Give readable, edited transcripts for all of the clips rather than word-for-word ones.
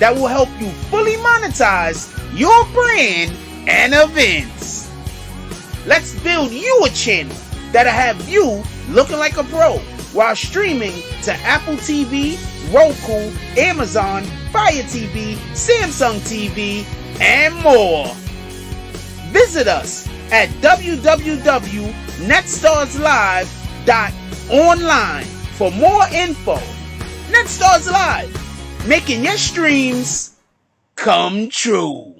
that will help you fully monetize your brand and events. Let's build you a channel that'll have you looking like a pro while streaming to Apple TV, Roku, Amazon, Fire TV, Samsung TV, and more. Visit us at www.netstarslive.online for more info. Netstars Live, making your streams come true.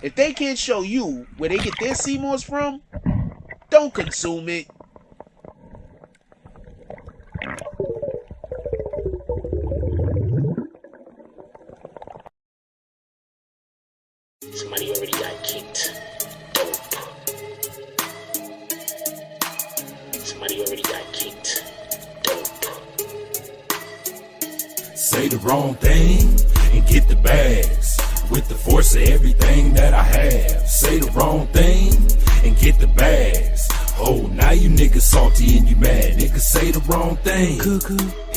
If they can't show you where they get their CMOS from, don't consume it. Somebody already got kicked. Dope. Somebody already got kicked. Dope. Say the wrong thing and get the bags. With the force of everything that I have. Say the wrong thing and get the bags. Oh, now you niggas salty and you mad. Niggas say the wrong thing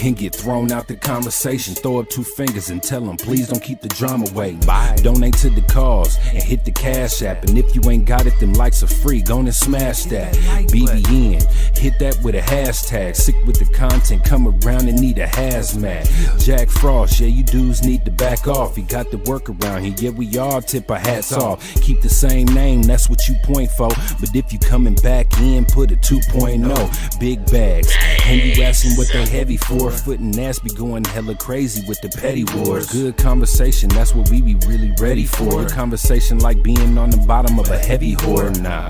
and get thrown out the conversation. Throw up two fingers and tell them, please don't keep the drama away. Bye. Donate to the cause and hit the cash app. And if you ain't got it, them likes are free. Go and smash that. BBN, hit that with a hashtag. Sick with the content, come around and need a hazmat. Jack Frost, yeah, you dudes need to back off. You got the work around here, yeah, we all tip our hats off. Keep the same name, that's what you point for. But if you coming back in, put a 2.0. Big bags, and you asking what they heavy for. Foot and ass be going hella crazy with the petty wars. Good conversation, that's what we be really ready for. Good conversation like being on the bottom of a heavy whore. Nah,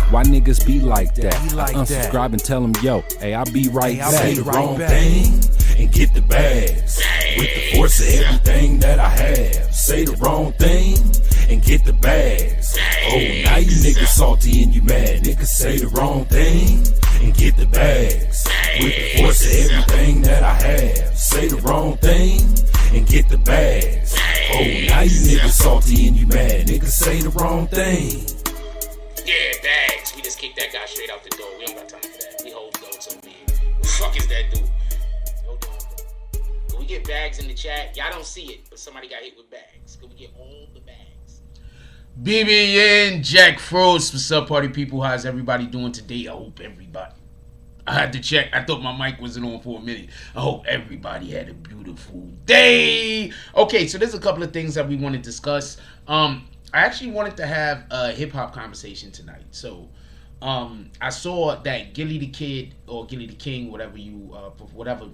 why niggas be like that? Unsubscribe and tell them, yo, hey, I'll be right back. Say the wrong thing and get the bags. With the force of everything that I have. Say the wrong thing and get the bags. Oh, now you niggas salty and you mad. Niggas say the wrong thing and get the bags. With the force of everything that I have. Say the wrong thing and get the bags. Oh, now you niggas salty and you mad. Niggas say the wrong thing. Yeah, bags. We just kicked that guy straight out the door. We don't got time for that. We hold those over here. Who the fuck is that dude? Hold on. Can we get bags in the chat? Y'all don't see it, but somebody got hit with bags. Can we get all the bags? BBN, Jack Frost. What's up, party people? How's everybody doing today? I hope everybody. I had to check. I thought my mic wasn't on for a minute. I hope everybody had a beautiful day. Okay, so there's a couple of things that we want to discuss. I actually wanted to have a hip-hop conversation tonight. So I saw that Gillie the Kid or Gillie the King, whatever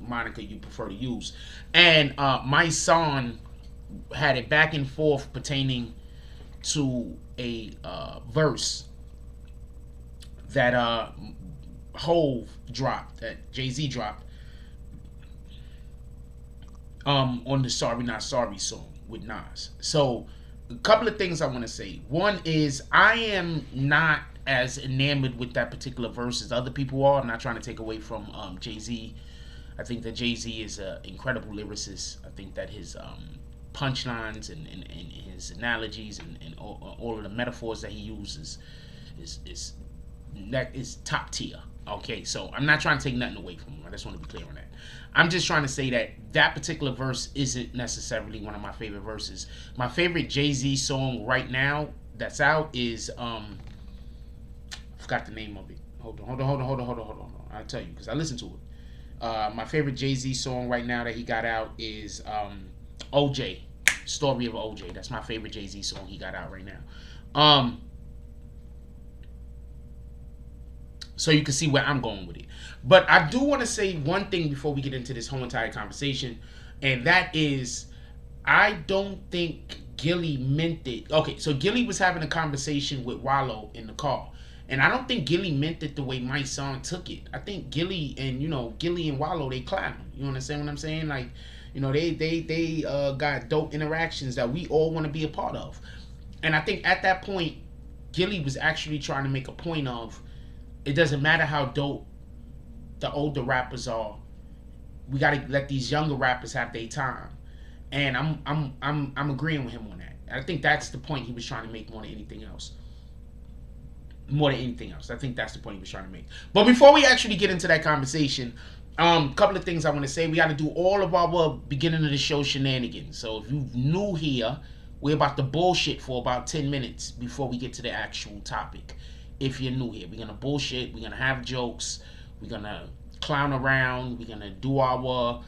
moniker you prefer to use, and Mysonne had it back and forth pertaining to a verse that HOVA dropped, that Jay-Z dropped on the Sorry Not Sorry song with Nas. So a couple of things I want to say. One is I am not as enamored with that particular verse as other people are. I'm not trying to take away from Jay-Z. I think that Jay-Z is an incredible lyricist. I think that his punchlines and his analogies and all of the metaphors that he uses is that is top tier. Okay, so I'm not trying to take nothing away from him. I just want to be clear on that. I'm just trying to say that that particular verse isn't necessarily one of my favorite verses. My favorite Jay-Z song right now that's out is I forgot the name of it. Hold on. I'll tell you because I listened to it. My favorite Jay-Z song right now that he got out is OJ, Story of OJ. That's my favorite Jay-Z song he got out right now. So you can see where I'm going with it. But I do want to say one thing before we get into this whole entire conversation, and that is, I don't think Gillie meant it. Okay, so Gillie was having a conversation with Wallow in the car, and I don't think Gillie meant it the way Mysonne took it. I think Gillie and Wallow, they clown. You understand what I'm saying? Like, they got dope interactions that we all want to be a part of. And I think at that point, Gillie was actually trying to make a point of, it doesn't matter how dope the older rappers are. We gotta let these younger rappers have their time, and I'm agreeing with him on that. I think that's the point he was trying to make more than anything else. I think that's the point he was trying to make. But before we actually get into that conversation, couple of things I want to say. We got to do all of our beginning of the show shenanigans. So if you're new here, we're about to bullshit for about 10 minutes before we get to the actual topic. If you're new here, we're gonna bullshit, we're gonna have jokes, we're gonna clown around, we're gonna do our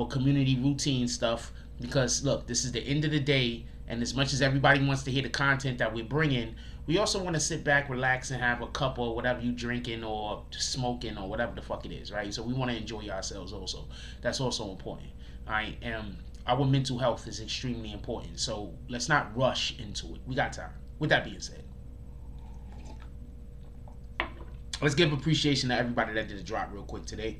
community routine stuff, because look, this is the end of the day, and as much as everybody wants to hear the content that we're bringing, we also want to sit back, relax, and have a cup or whatever you drinking or smoking or whatever the fuck it is, right? So we want to enjoy ourselves also. That's also important. Our mental health is extremely important, so let's not rush into it. We got time. With that being said, let's give appreciation to everybody that did a drop real quick today.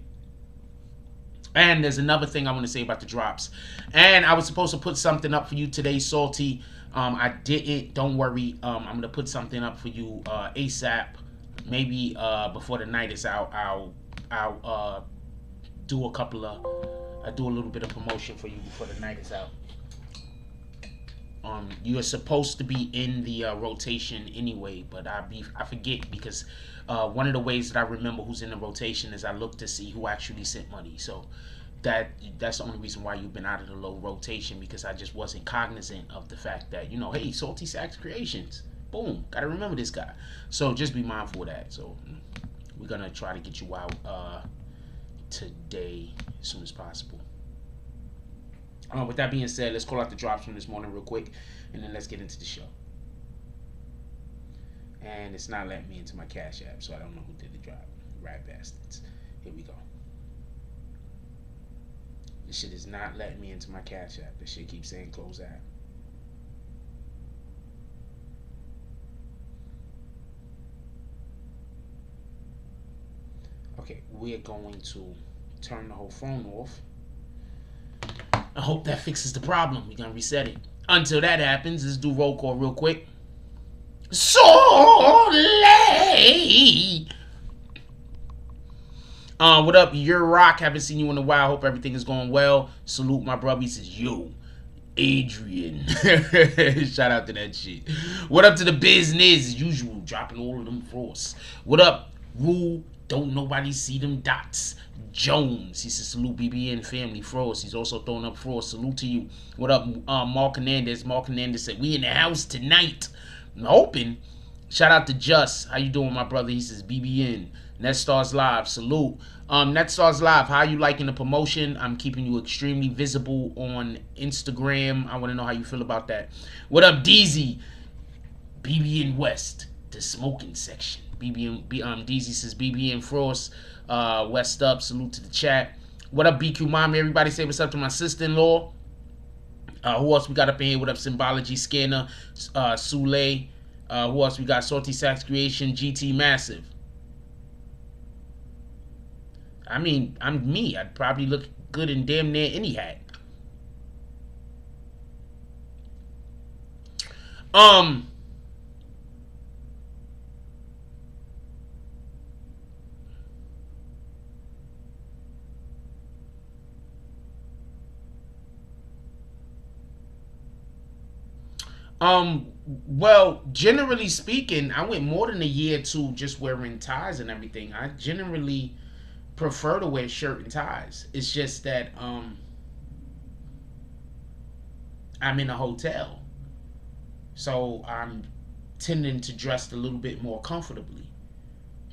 And there's another thing I want to say about the drops. And I was supposed to put something up for you today, Salty. I didn't. Don't worry. I'm going to put something up for you ASAP. Maybe before the night is out, I'll do a little bit of promotion for you before the night is out. You are supposed to be in the rotation anyway, but I forget, because one of the ways that I remember who's in the rotation is I look to see who actually sent money. So that's the only reason why you've been out of the low rotation, because I just wasn't cognizant of the fact that, hey, Salty Sax Creations, boom, gotta remember this guy. So just be mindful of that. So we're gonna try to get you out today as soon as possible. With that being said, let's call out the drops from this morning real quick, and then let's get into the show. And it's not letting me into my Cash App, so I don't know who did the drop. Rat bastards. Here we go. This shit is not letting me into my Cash App. This shit keeps saying close app. Okay, we're going to turn the whole phone off. I hope that fixes the problem. We're going to reset it. Until that happens, let's do roll call real quick. Soleil! What up, Your Rock? Haven't seen you in a while. Hope everything is going well. Salute my brother. He says, yo, Adrian. Shout out to that shit. What up to the business? As usual, dropping all of them frosts. What up, Rule? Don't nobody see them dots. Jones, he says, salute BBN family. Frost, he's also throwing up Frost. Salute to you. What up, Mark Hernandez? Mark Hernandez said, we in the house tonight. I'm hoping. Shout out to Just. How you doing, my brother? He says, BBN. Net Stars Live. Salute. Net Stars Live, how you liking the promotion? I'm keeping you extremely visible on Instagram. I want to know how you feel about that. What up, DZ? BBN West, the smoking section. DZ says BBN Frost. West up. Salute to the chat. What up, BQ Mommy? Everybody say what's up to my sister-in-law. Who else we got up in here? What up, Symbology Scanner? Sule. Who else we got? Salty Sax Creation. GT Massive. I mean, I'm me. I'd probably look good in damn near any hat. Well, generally speaking, I went more than a year to just wearing ties and everything. I generally prefer to wear shirt and ties. It's just that I'm in a hotel, so I'm tending to dress a little bit more comfortably.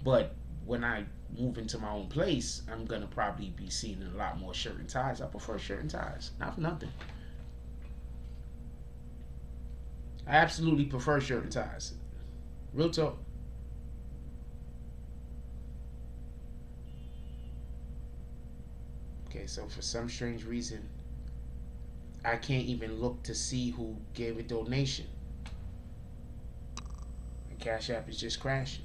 But when I move into my own place, I'm gonna probably be seeing a lot more shirt and ties. I prefer shirt and ties, not for nothing. I absolutely prefer shirt and ties. Real talk. Okay, so for some strange reason, I can't even look to see who gave a donation. The Cash App is just crashing.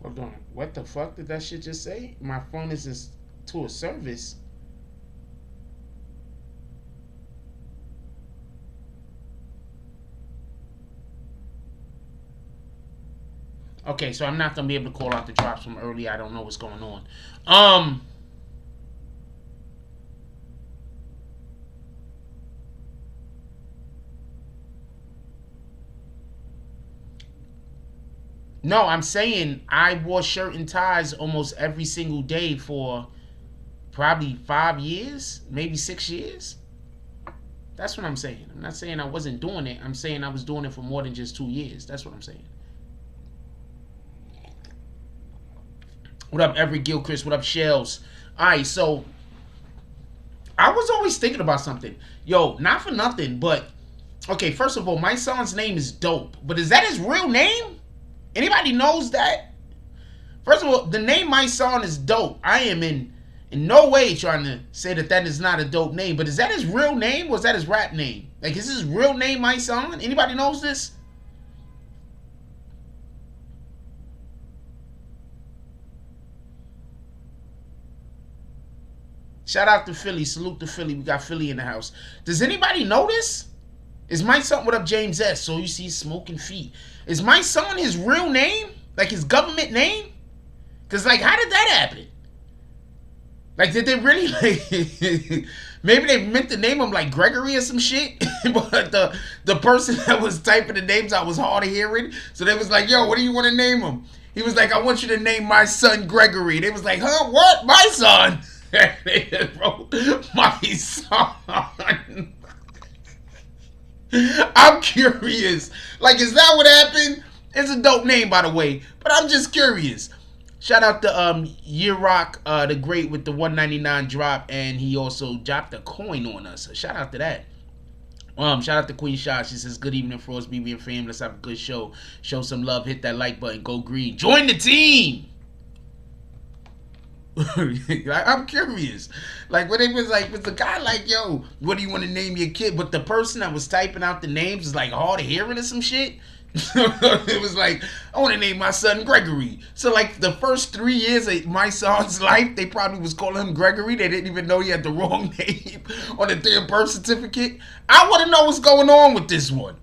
Hold on. What the fuck did that shit just say? My phone is to a service. Okay, so I'm not gonna be able to call out the drops from earlier. I don't know what's going on. No, I'm saying I wore shirt and ties almost every single day for probably 5 years, maybe 6 years. That's what I'm saying. I'm not saying I wasn't doing it. I'm saying I was doing it for more than just 2 years. That's what I'm saying. What up, Every Gilchrist? What up, Shells? Alright, so I was always thinking about something. Yo, not for nothing, but okay, first of all, my son's name is Dope. But is that his real name? Anybody knows that? First of all, the name Mysonne is dope. I am in no way trying to say that that is not a dope name. But is that his real name or is that his rap name? Like, is his real name Mysonne? Anybody knows this? Shout out to Philly. Salute to Philly. We got Philly in the house. Does anybody know this? Is Mysonne, what up, James S? So you see smoking feet. Is Mysonne his real name? Like his government name? Because, like, how did that happen? Like, did they really, like, maybe they meant to name him, like, Gregory or some shit? But the person that was typing the names out was hard of hearing. So they was like, yo, what do you want to name him? He was like, I want you to name my son Gregory. They was like, huh, what? My son? They just wrote, my son. I'm curious. Like, is that what happened? It's a dope name, by the way. But I'm just curious. Shout out to Year Rock, the Great, with the 199 drop, and he also dropped a coin on us. So shout out to that. Shout out to Queen Shot. She says, good evening, Frost, BB and fam. Let's have a good show. Show some love. Hit that like button. Go green. Join the team. I'm curious. Like, when it was like, was the guy like, yo, what do you want to name your kid? But the person that was typing out the names is like hard of hearing or some shit. It was like, I want to name my son Gregory. So like the first 3 years of my son's life, they probably was calling him Gregory. They didn't even know he had the wrong name on the damn birth certificate. I want to know what's going on with this one.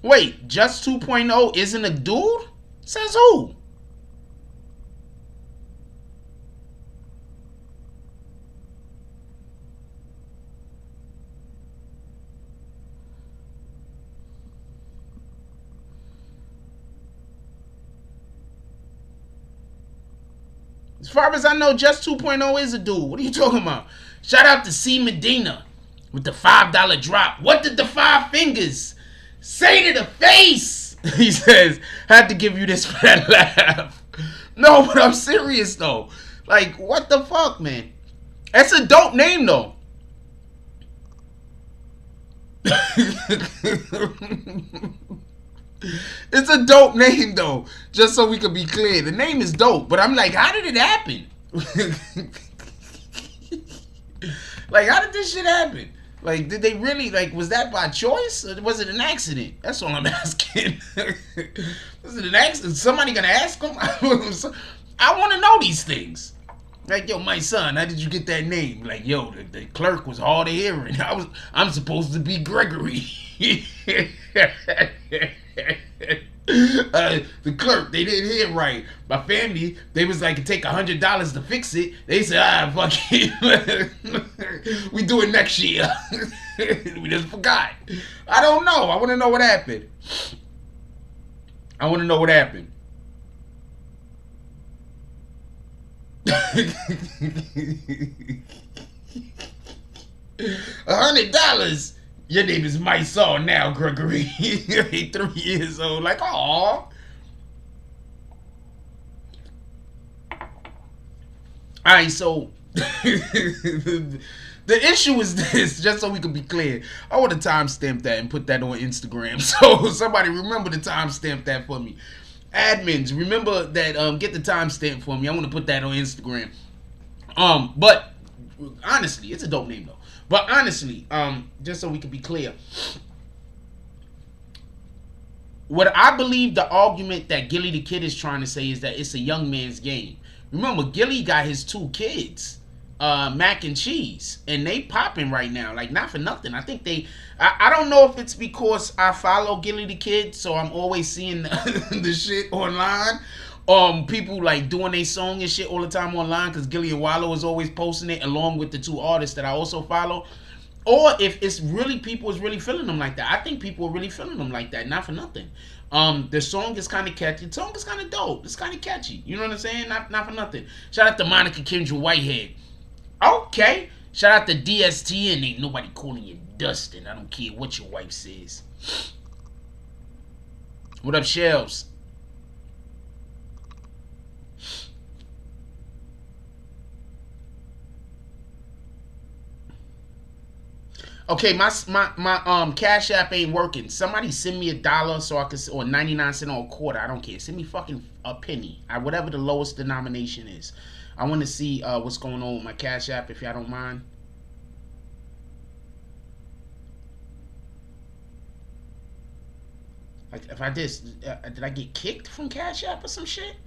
Wait, Just 2.0 isn't a dude? Says who? As far as I know, Just 2.0 is a dude. What are you talking about? Shout out to C. Medina with the $5 drop. What did the 5 fingers say to the face? He says, had to give you this for that laugh. No, but I'm serious though. Like, what the fuck, man? That's a dope name though. It's a dope name though. Just so we could be clear. The name is dope. But I'm like, how did it happen? Like, how did this shit happen? Like, did they really, like, was that by choice? Or was it an accident? That's all I'm asking. Was it an accident? Somebody gonna ask them? I want to know these things. Like, yo, my son, how did you get that name? Like, yo, the clerk was hard of hearing. I'm supposed to be Gregory. The clerk, they didn't hear right. My family, they was like, it take $100 to fix it. They said, fuck it. We do it next year. We just forgot. I don't know. I want to know what happened. $100. Your name is Mysonne now, Gregory. You're 3 years old. Like, aw. Alright, so the issue is this, just so we can be clear. I want to timestamp that and put that on Instagram. So somebody remember to timestamp that for me. Admins, remember that, get the timestamp for me. I want to put that on Instagram. But honestly, it's a dope name though. But honestly, just so we can be clear, what I believe the argument that Gillie the Kid is trying to say is that it's a young man's game. Remember, Gillie got his 2 kids, Mac and Cheese, and they popping right now. Like, not for nothing. I think I don't know if it's because I follow Gillie the Kid, so I'm always seeing the shit online. People like doing their song and shit all the time online because Gillie and Wallow is always posting it along with the 2 artists that I also follow. Or if it's really people is really feeling them like that. I think people are really feeling them like that, not for nothing. The song is kind of catchy. The song is kind of dope. It's kind of catchy. You know what I'm saying? Not for nothing. Shout out to Monica Kendra Whitehead. Okay. Shout out to DST and ain't nobody calling you Dustin. I don't care what your wife says. What up, Shells? Okay, my Cash App ain't working. Somebody send me $1 so I can, or 99 cents or a quarter. I don't care. Send me fucking a penny. Whatever the lowest denomination is. I want to see what's going on with my Cash App, if y'all don't mind. Like, if I did I get kicked from Cash App or some shit?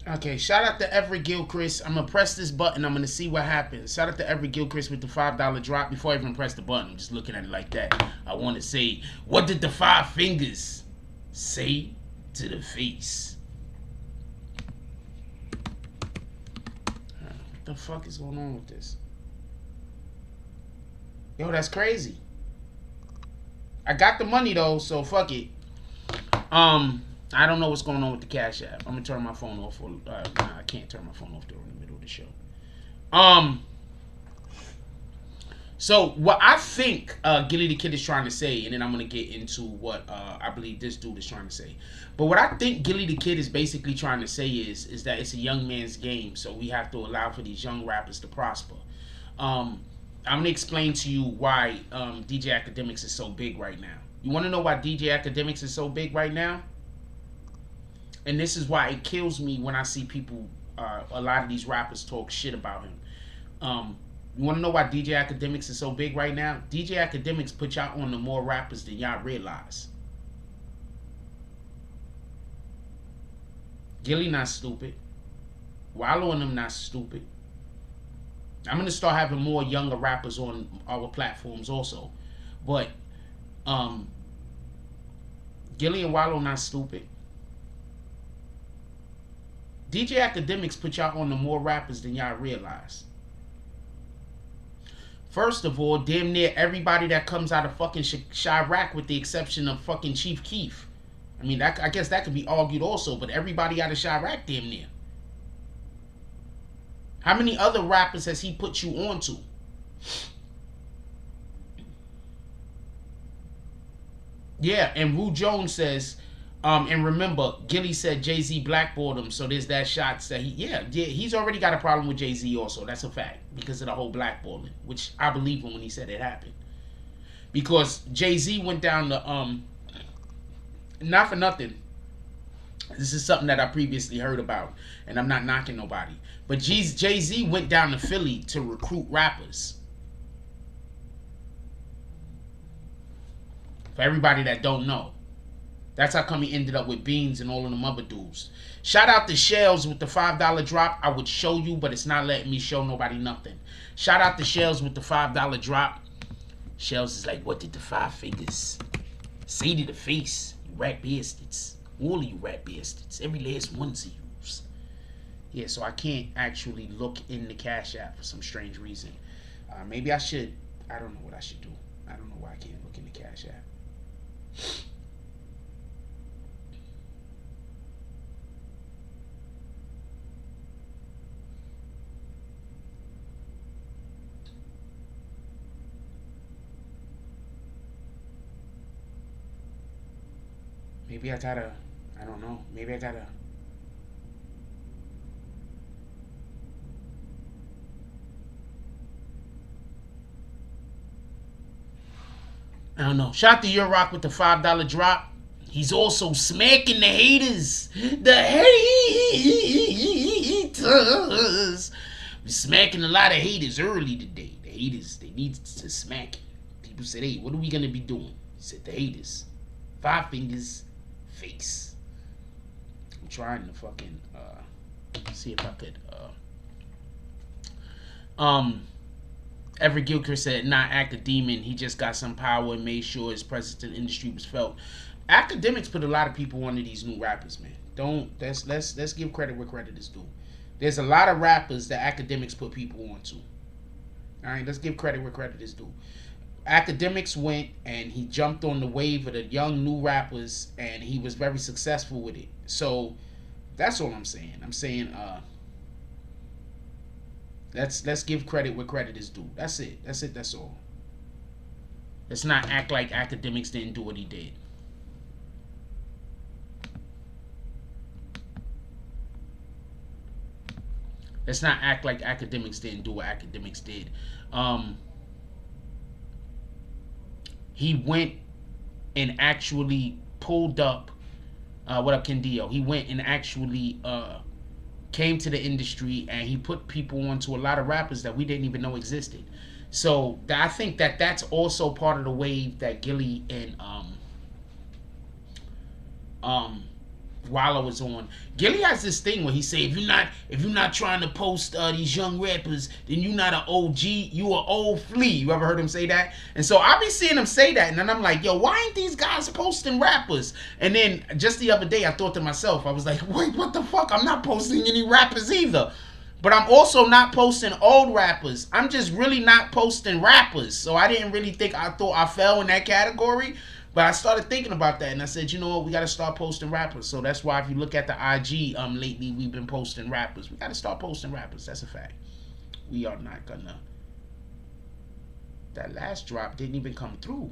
Okay, shout out to Everett Gilchrist. I'm going to press this button. I'm going to see what happens. Shout out to Everett Gilchrist with the $5 drop. Before I even press the button, I'm just looking at it like that. I want to say, what did the 5 fingers say to the face? What the fuck is going on with this? Yo, that's crazy. I got the money, though, so fuck it. I don't know what's going on with the Cash App. I'm gonna turn my phone off. I can't turn my phone off during the middle of the show. So what I think Gillie the Kid is trying to say, and then I'm gonna get into what I believe this dude is trying to say. But what I think Gillie the Kid is basically trying to say is that it's a young man's game, so we have to allow for these young rappers to prosper. I'm gonna explain to you why DJ Academics is so big right now. You want to know why DJ Academics is so big right now? And this is why it kills me when I see people, a lot of these rappers talk shit about him. You want to know why DJ Academics is so big right now? DJ Academics put y'all on to more rappers than y'all realize. Gillie not stupid. Wallow and them not stupid. I'm going to start having more younger rappers on our platforms also. But Gillie and Wallow not stupid. DJ Academics put y'all on to more rappers than y'all realize. First of all, damn near everybody that comes out of fucking Chirac, with the exception of fucking Chief Keef. I mean, I guess that could be argued also, but everybody out of Chirac damn near. How many other rappers has he put you on to? Yeah, and Rue Jones says, and remember, Gillie said Jay-Z blackballed him, so there's that shots that yeah, he's already got a problem with Jay-Z also. That's a fact, because of the whole blackballing, which I believe him when he said it happened. Because Jay-Z went down to, not for nothing, this is something that I previously heard about, and I'm not knocking nobody, but Jay-Z went down to Philly to recruit rappers. For everybody that don't know. That's how come he ended up with Beans and all of them other dudes. Shout out to Shells with the $5 drop. I would show you, but it's not letting me show nobody nothing. Shout out to Shells with the $5 drop. Shells is like, what did the 5 fingers say to the face? You rat bastards. All of you rat bastards. Every last one's of yous. Yeah, so I can't actually look in the Cash App for some strange reason. Maybe I should. I don't know what I should do. I don't know why I can't look in the Cash App. Maybe I gotta, I don't know. Maybe I gotta. I don't know. Shout out to Your Rock with the $5 drop. He's also smacking the haters. The haters. We're smacking a lot of haters early today. The haters, they need to smack it. People said, hey, what are we going to be doing? He said, the haters. 5 fingers, face. I'm trying to fucking see if I could. Everett Gilchrist said, not Academon. He just got some power and made sure his presence in the industry was felt. Academics put a lot of people onto these new rappers, man. Let's give credit where credit is due. There's a lot of rappers that Academics put people onto. All right, let's give credit where credit is due. Academics went and he jumped on the wave of the young new rappers, and he was very successful with it. So that's all I'm saying. I'm saying let's give credit where credit is due. That's it. That's all. Let's not act like Academics didn't do what he did. Let's not act like Academics didn't do what Academics did. He went and actually pulled up. What up, Kendio? He went and actually came to the industry, and he put people onto a lot of rappers that we didn't even know existed. So I think that that's also part of the wave that Gillie and Wallow was on. Gillie has this thing where he say, if you're not trying to post these young rappers, then you're not an OG, you an old flea. You ever heard him say that? And so I be seeing him say that, and then I'm like, yo, why ain't these guys posting rappers? And then just the other day I thought to myself, I was like, wait, what the fuck? I'm not posting any rappers either. But I'm also not posting old rappers. I'm just really not posting rappers. So I didn't really think, I thought I fell in that category. But I started thinking about that, and I said, you know what, we got to start posting rappers. So that's why if you look at the IG, lately we've been posting rappers. We got to start posting rappers. That's a fact. We are not gonna. That last drop didn't even come through.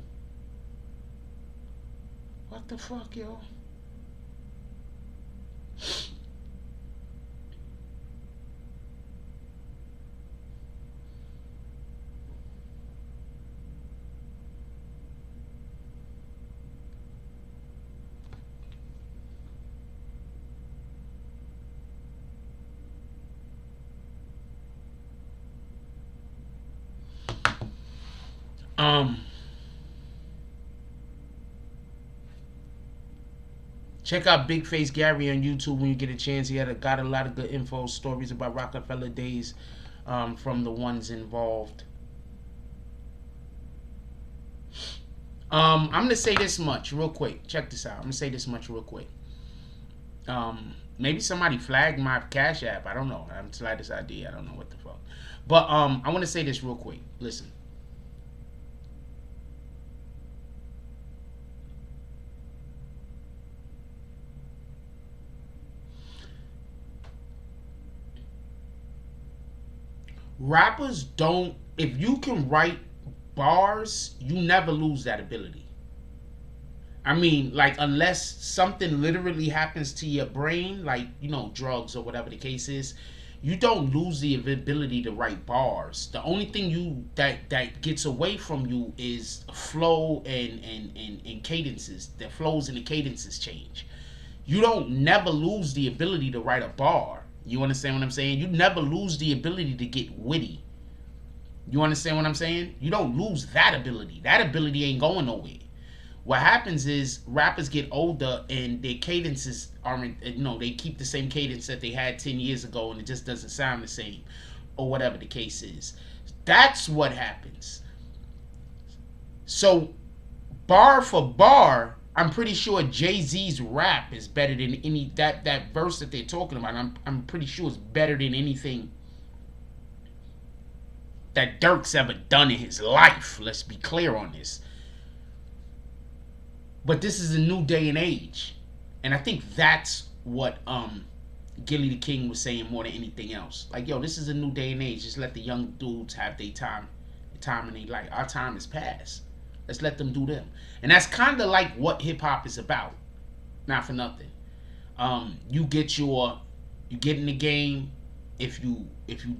What the fuck, yo? Check out Big Face Gary on YouTube when you get a chance. He got a lot of good info, stories about Rockefeller days from the ones involved. I'm gonna say this much real quick. Check this out. I'm gonna say this much real quick. Maybe somebody flagged my Cash App. I don't know. I'm slightest idea. I don't know what the fuck. But I want to say this real quick. Listen. rappers don't, if you can write bars, you never lose that ability. I mean, like, unless something literally happens to your brain, like, you know, drugs or whatever the case is, you don't lose the ability to write bars. The only thing you that gets away from you is flow and cadences. The flows and the cadences change. You don't never lose the ability to write a bar. You understand what I'm saying? You never lose the ability to get witty. You understand what I'm saying? You don't lose that ability. That ability ain't going nowhere. What happens is rappers get older and their cadences aren't, you know, they keep the same cadence that they had 10 years ago and it just doesn't sound the same, or whatever the case is. That's what happens. So, bar for bar, I'm pretty sure Jay-Z's rap is better than any, that verse that they're talking about, I'm pretty sure it's better than anything that Dirk's ever done in his life. Let's be clear on this. But this is a new day and age. And I think that's what Gillie Tha King was saying more than anything else. Like, yo, this is a new day and age. Just let the young dudes have their time in their life. Our time is past. Let's let them do them. And that's kind of like what hip-hop is about. Not for nothing. You get in the game. If you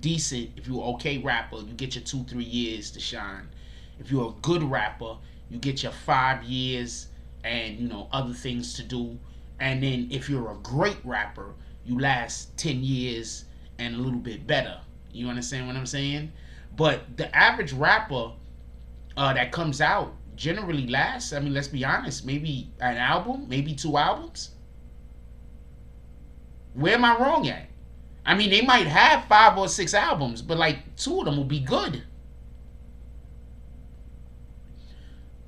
decent, if you're an okay rapper, you get your 2-3 years to shine. If you're a good rapper, you get your 5 years and, you know, other things to do. And then if you're a great rapper, you last 10 years and a little bit better. You understand what I'm saying? But the average rapper that comes out generally lasts, I mean, let's be honest, maybe an album, maybe 2 albums. Where am I wrong at? I mean, they might have 5 or 6 albums, but like 2 of them will be good.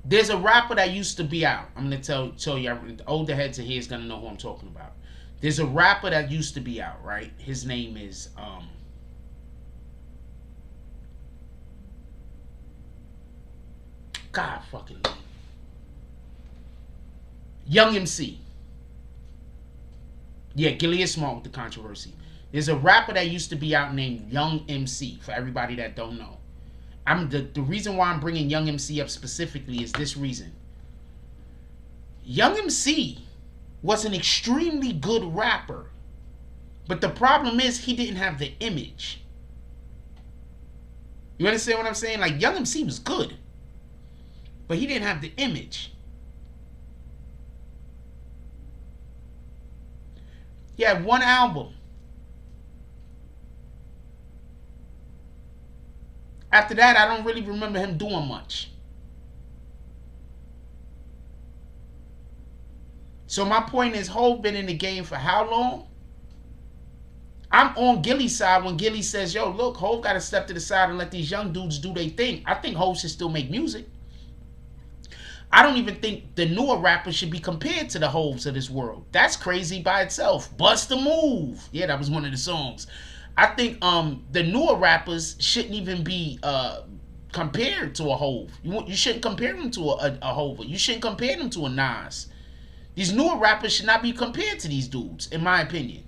There's a rapper that used to be out. I'm going to tell you, the older heads in here is going to know who I'm talking about. There's a rapper that used to be out, right? His name is God fucking name. Young MC. Yeah, Gillie is smart with the controversy. There's a rapper that used to be out named Young MC, for everybody that don't know. The reason why I'm bringing Young MC up specifically is this reason. Young MC was an extremely good rapper, but the problem is he didn't have the image. You understand what I'm saying? Like, Young MC was good, but he didn't have the image. He had 1 album. After that, I don't really remember him doing much. So my point is, Hov been in the game for how long? I'm on Gillie's side when Gillie says, yo, look, Hov got to step to the side and let these young dudes do their thing. I think Hov should still make music. I don't even think the newer rappers should be compared to the Hovs of this world. That's crazy by itself. Bust a Move. Yeah, that was one of the songs. I think the newer rappers shouldn't even be compared to a Hov. You shouldn't compare them to a HOVA. You shouldn't compare them to a Nas. These newer rappers should not be compared to these dudes, in my opinion.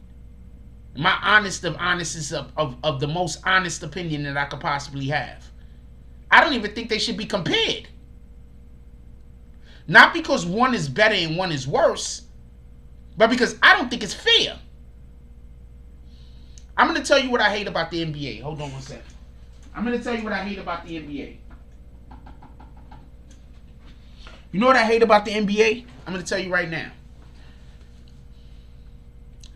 My honest of the most honest opinion that I could possibly have. I don't even think they should be compared. Not because one is better and one is worse, but because I don't think it's fair. I'm going to tell you what I hate about the NBA. Hold on one second. I'm going to tell you what I hate about the NBA. You know what I hate about the NBA? I'm going to tell you right now.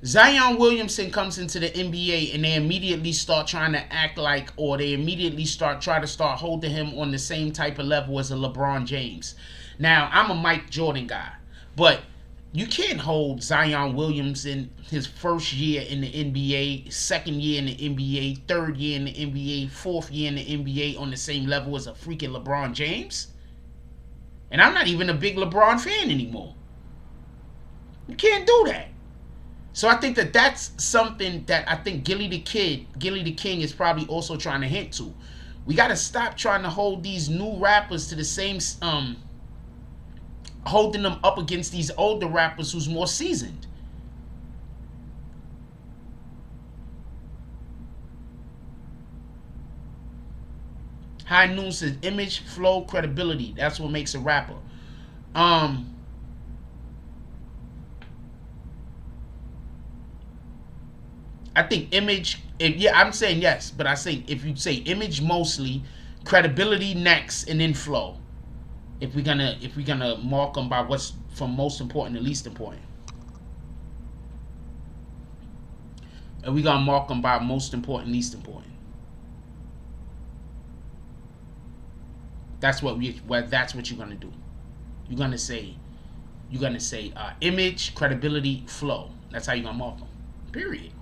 Zion Williamson comes into the NBA and they immediately start trying to act like, or they immediately try to start holding him on the same type of level as a LeBron James. Now, I'm a Mike Jordan guy, but you can't hold Zion Williamson his first year in the NBA, second year in the NBA, third year in the NBA, fourth year in the NBA on the same level as a freaking LeBron James. And I'm not even a big LeBron fan anymore. You can't do that. So I think that's something that I think Gillie Tha King is probably also trying to hint to. We got to stop trying to hold these new rappers to the same, holding them up against these older rappers who's more seasoned. High Noon says image, flow, credibility. That's what makes a rapper. I think image, yeah, I'm saying yes, but I say if you say image mostly, credibility next, and then flow. If we're gonna mark them by what's from most important to least important, and we're gonna mark them by most important, least important. That's what that's what you're gonna do. You're gonna say image, credibility, flow. That's how you're gonna mark them. Period.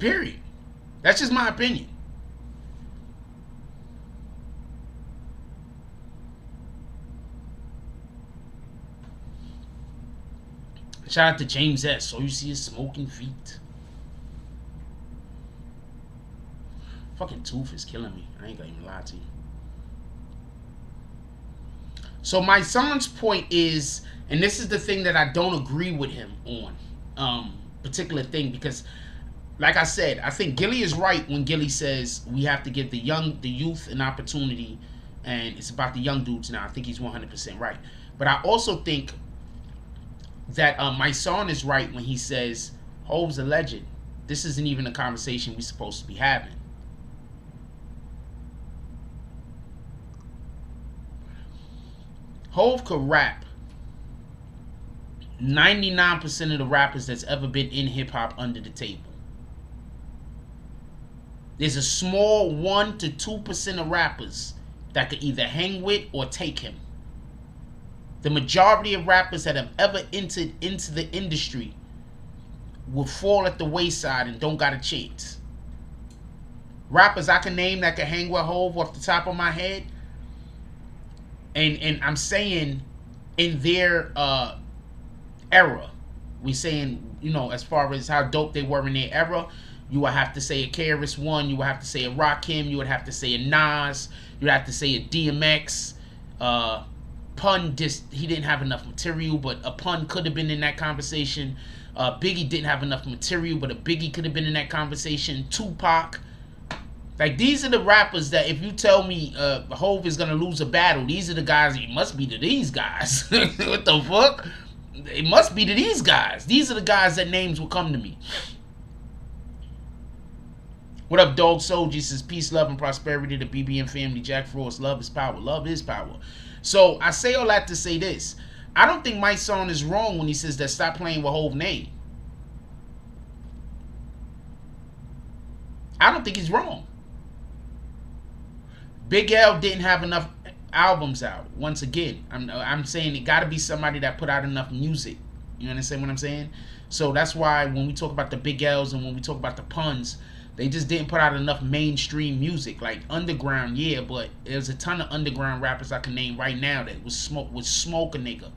Period. That's just my opinion. Shout out to James S. So you see his smoking feet. Fucking tooth is killing me. I ain't gonna even lie to you. So Mysonne's point is, and this is the thing that I don't agree with him on, particular thing, because like I said, I think Gillie is right when Gillie says we have to give the youth an opportunity, and it's about the young dudes now. I think he's 100% right. But I also think that Mysonne is right when he says Hove's a legend. This isn't even a conversation we're supposed to be having. Hove could rap 99% of the rappers that's ever been in hip-hop under the table. There's a small 1 to 2% of rappers that could either hang with or take him. The majority of rappers that have ever entered into the industry will fall at the wayside and don't got a chance. Rappers I can name that can hang with Hove off the top of my head, and I'm saying in their era, we saying, you know, as far as how dope they were in their era, you would have to say a KRS-One, you would have to say a Rakim, you would have to say a Nas, you would have to say a DMX. Pun, he didn't have enough material, but a Pun could have been in that conversation. Biggie didn't have enough material, but a Biggie could have been in that conversation. Tupac. Like, these are the rappers that if you tell me Hove is gonna lose a battle, these are the guys. It must be to these guys. What the fuck? It must be to these guys. These are the guys that names will come to me. What up, Dog Soldier? Says peace, love, and prosperity to BBN family. Jack Frost, love is power. Love is power. So I say all that to say this. I don't think Mysonne is wrong when he says that stop playing with Hove's name. I don't think he's wrong. Big L didn't have enough albums out. Once again, I'm saying it got to be somebody that put out enough music. You understand what I'm saying? So that's why when we talk about the Big L's and when we talk about the Puns, they just didn't put out enough mainstream music. Like underground, yeah, but there's a ton of underground rappers I can name right now that would smoke a nigga.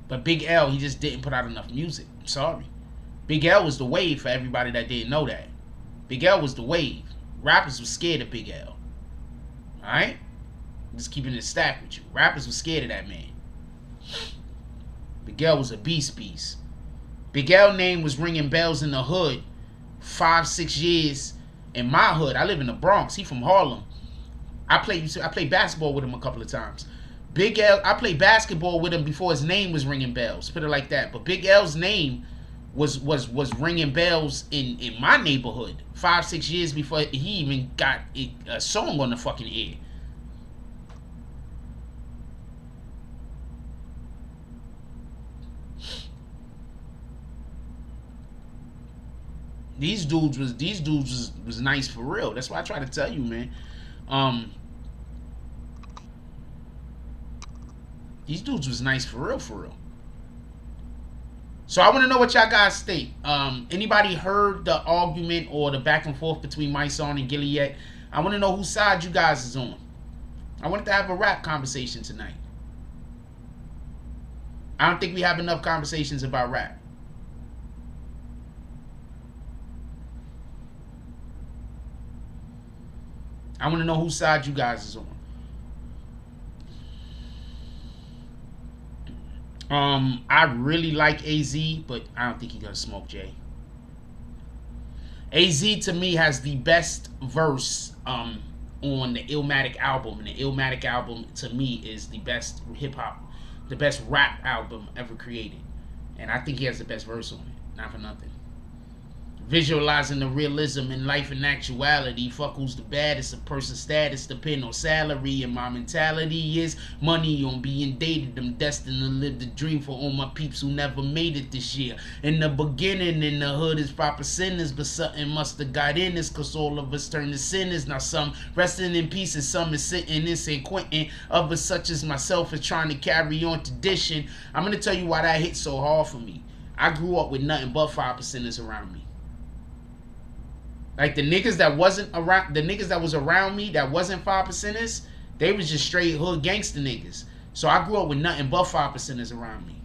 But Big L, he just didn't put out enough music. I'm sorry. Big L was the wave for everybody that didn't know that. Big L was the wave. Rappers were scared of Big L. Alright? Just keeping it stacked with you. Rappers were scared of that man. Big L was a beast. Big L name was ringing bells in the hood 5-6 years in my hood. I live in the Bronx. He from Harlem. I played basketball with him a couple of times. Big L, I played basketball with him before his name was ringing bells. Put it like that. But Big L's name was ringing bells in my neighborhood 5-6 years before he even got a song on the fucking air. These dudes was nice for real. That's why I try to tell you, man. These dudes was nice for real. So I want to know what y'all guys think. Anybody heard the argument or the back and forth between Mysonne and Gillie yet? I want to know whose side you guys is on. I wanted to have a rap conversation tonight. I don't think we have enough conversations about rap. I want to know whose side you guys is on. I really like AZ, but I don't think he gonna smoke Jay. AZ to me has the best verse on the Illmatic album, and the Illmatic album to me is the best hip hop, the best rap album ever created, and I think he has the best verse on it. Not for nothing. Visualizing the realism in life and actuality. Fuck who's the baddest. A person's status depend on salary, and my mentality is money on being dated. I'm destined to live the dream for all my peeps who never made it this year. In the beginning, in the hood is proper sinners, but something must have got in us, cause all of us turn to sinners. Now some resting in peace and some is sitting in San Quentin. Others such as myself is trying to carry on tradition. I'm gonna tell you why that hit so hard for me. I grew up with nothing but 5%ers around me. Like the niggas that wasn't around, the niggas that was around me that wasn't 5%ers, they was just straight hood gangster niggas. So I grew up with nothing but 5%ers around me.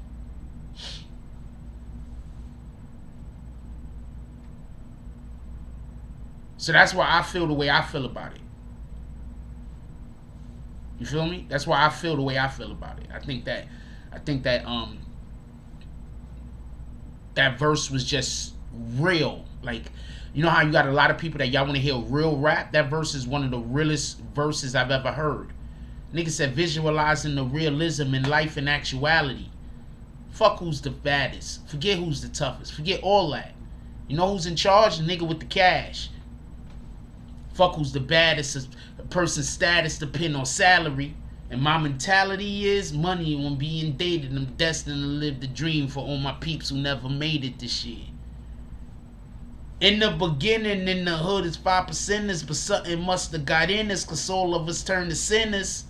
So that's why I feel the way I feel about it. You feel me? That's why I feel the way I feel about it. I think that that verse was just real. Like, you know how you got a lot of people that y'all want to hear real rap? That verse is one of the realest verses I've ever heard. Nigga said visualizing the realism in life and actuality. Fuck who's the baddest. Forget who's the toughest. Forget all that. You know who's in charge? The nigga with the cash. Fuck who's the baddest. A person's status depend on salary. And my mentality is money on being dated. I'm destined to live the dream for all my peeps who never made it this year. In the beginning, in the hood, it's 5%ers, but something must have got in us, cause all of us turned to sinners.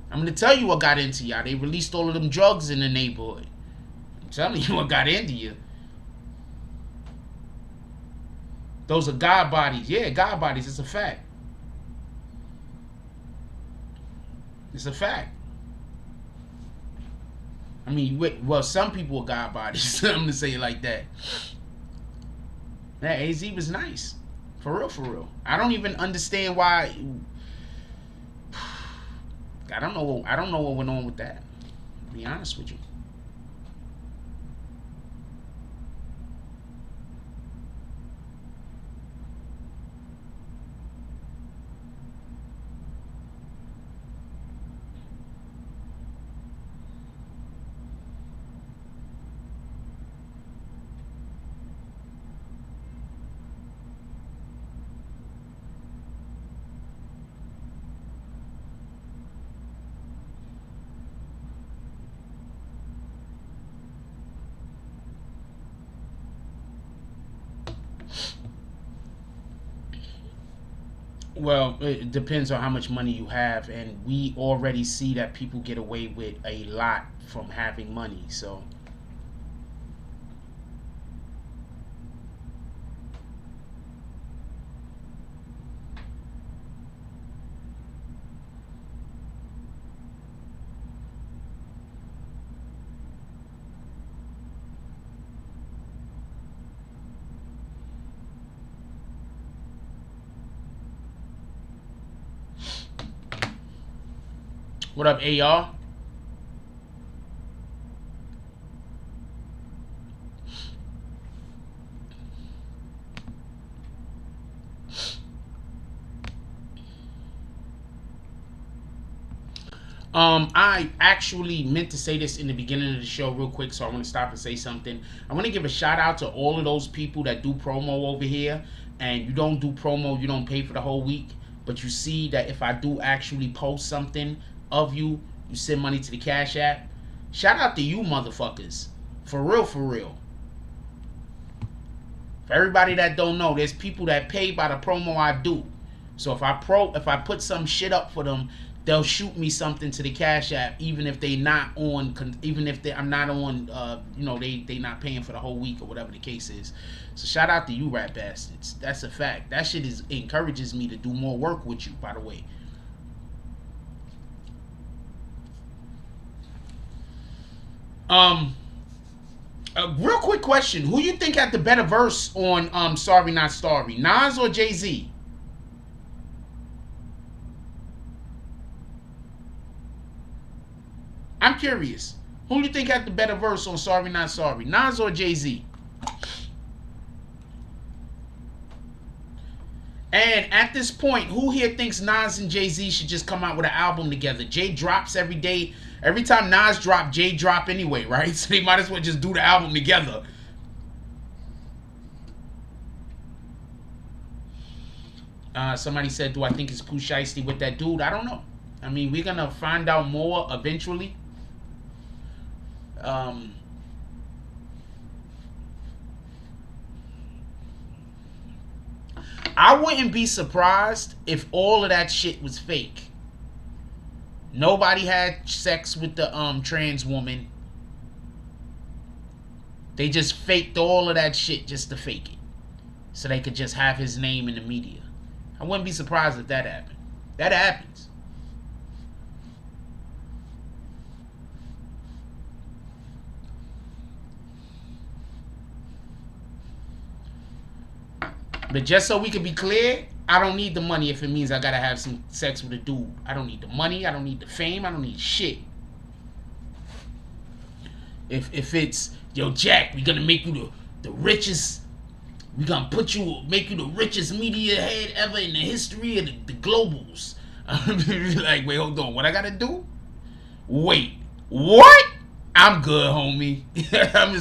I'm gonna tell you what got into y'all. They released all of them drugs in the neighborhood. I'm telling you what got into you. Those are God bodies. Yeah, God bodies. It's a fact. It's a fact. I mean, well, some people are God bodies. I'm gonna say it like that. That AZ was nice. For real, for real. I don't even understand why. I don't know what went on with that. To be honest with you. Well, it depends on how much money you have, and we already see that people get away with a lot from having money. So what up, AR? I actually meant to say this in the beginning of the show real quick, so I want to stop and say something. I want to give a shout out to all of those people that do promo over here, and you don't do promo, you don't pay for the whole week, but you see that if I do actually post something of you, you send money to the Cash App. Shout out to you motherfuckers. For real, for real. For everybody that don't know, there's people that pay by the promo I do. So if I put some shit up for them, they'll shoot me something to the Cash App, even if they not on, I'm not on, they not paying for the whole week or whatever the case is. So shout out to you, rat bastards. That's a fact. That shit encourages me to do more work with you, by the way. A real quick question: who you think had the better verse on Sorry Not Sorry, Nas or Jay-Z? I'm curious. Who do you think had the better verse on Sorry Not Sorry? Nas or Jay-Z? And at this point, who here thinks Nas and Jay-Z should just come out with an album together? Jay drops every day. Every time Nas drop, Jay drop anyway, right? So they might as well just do the album together. Somebody said, do I think it's Pooh Shiesty with that dude? I don't know. I mean, we're going to find out more eventually. I wouldn't be surprised if all of that shit was fake. Nobody had sex with the trans woman. They just faked all of that shit just to fake it. So they could just have his name in the media. I wouldn't be surprised if that happened. That happens. But just so we can be clear, I don't need the money if it means I gotta have some sex with a dude. I don't need the money. I don't need the fame. I don't need shit. If it's, yo, Jack, we gonna make you the richest. We gonna make you the richest media head ever in the history of the globals. I'm like, wait, hold on. What I gotta do? Wait, what? I'm good, homie. I'm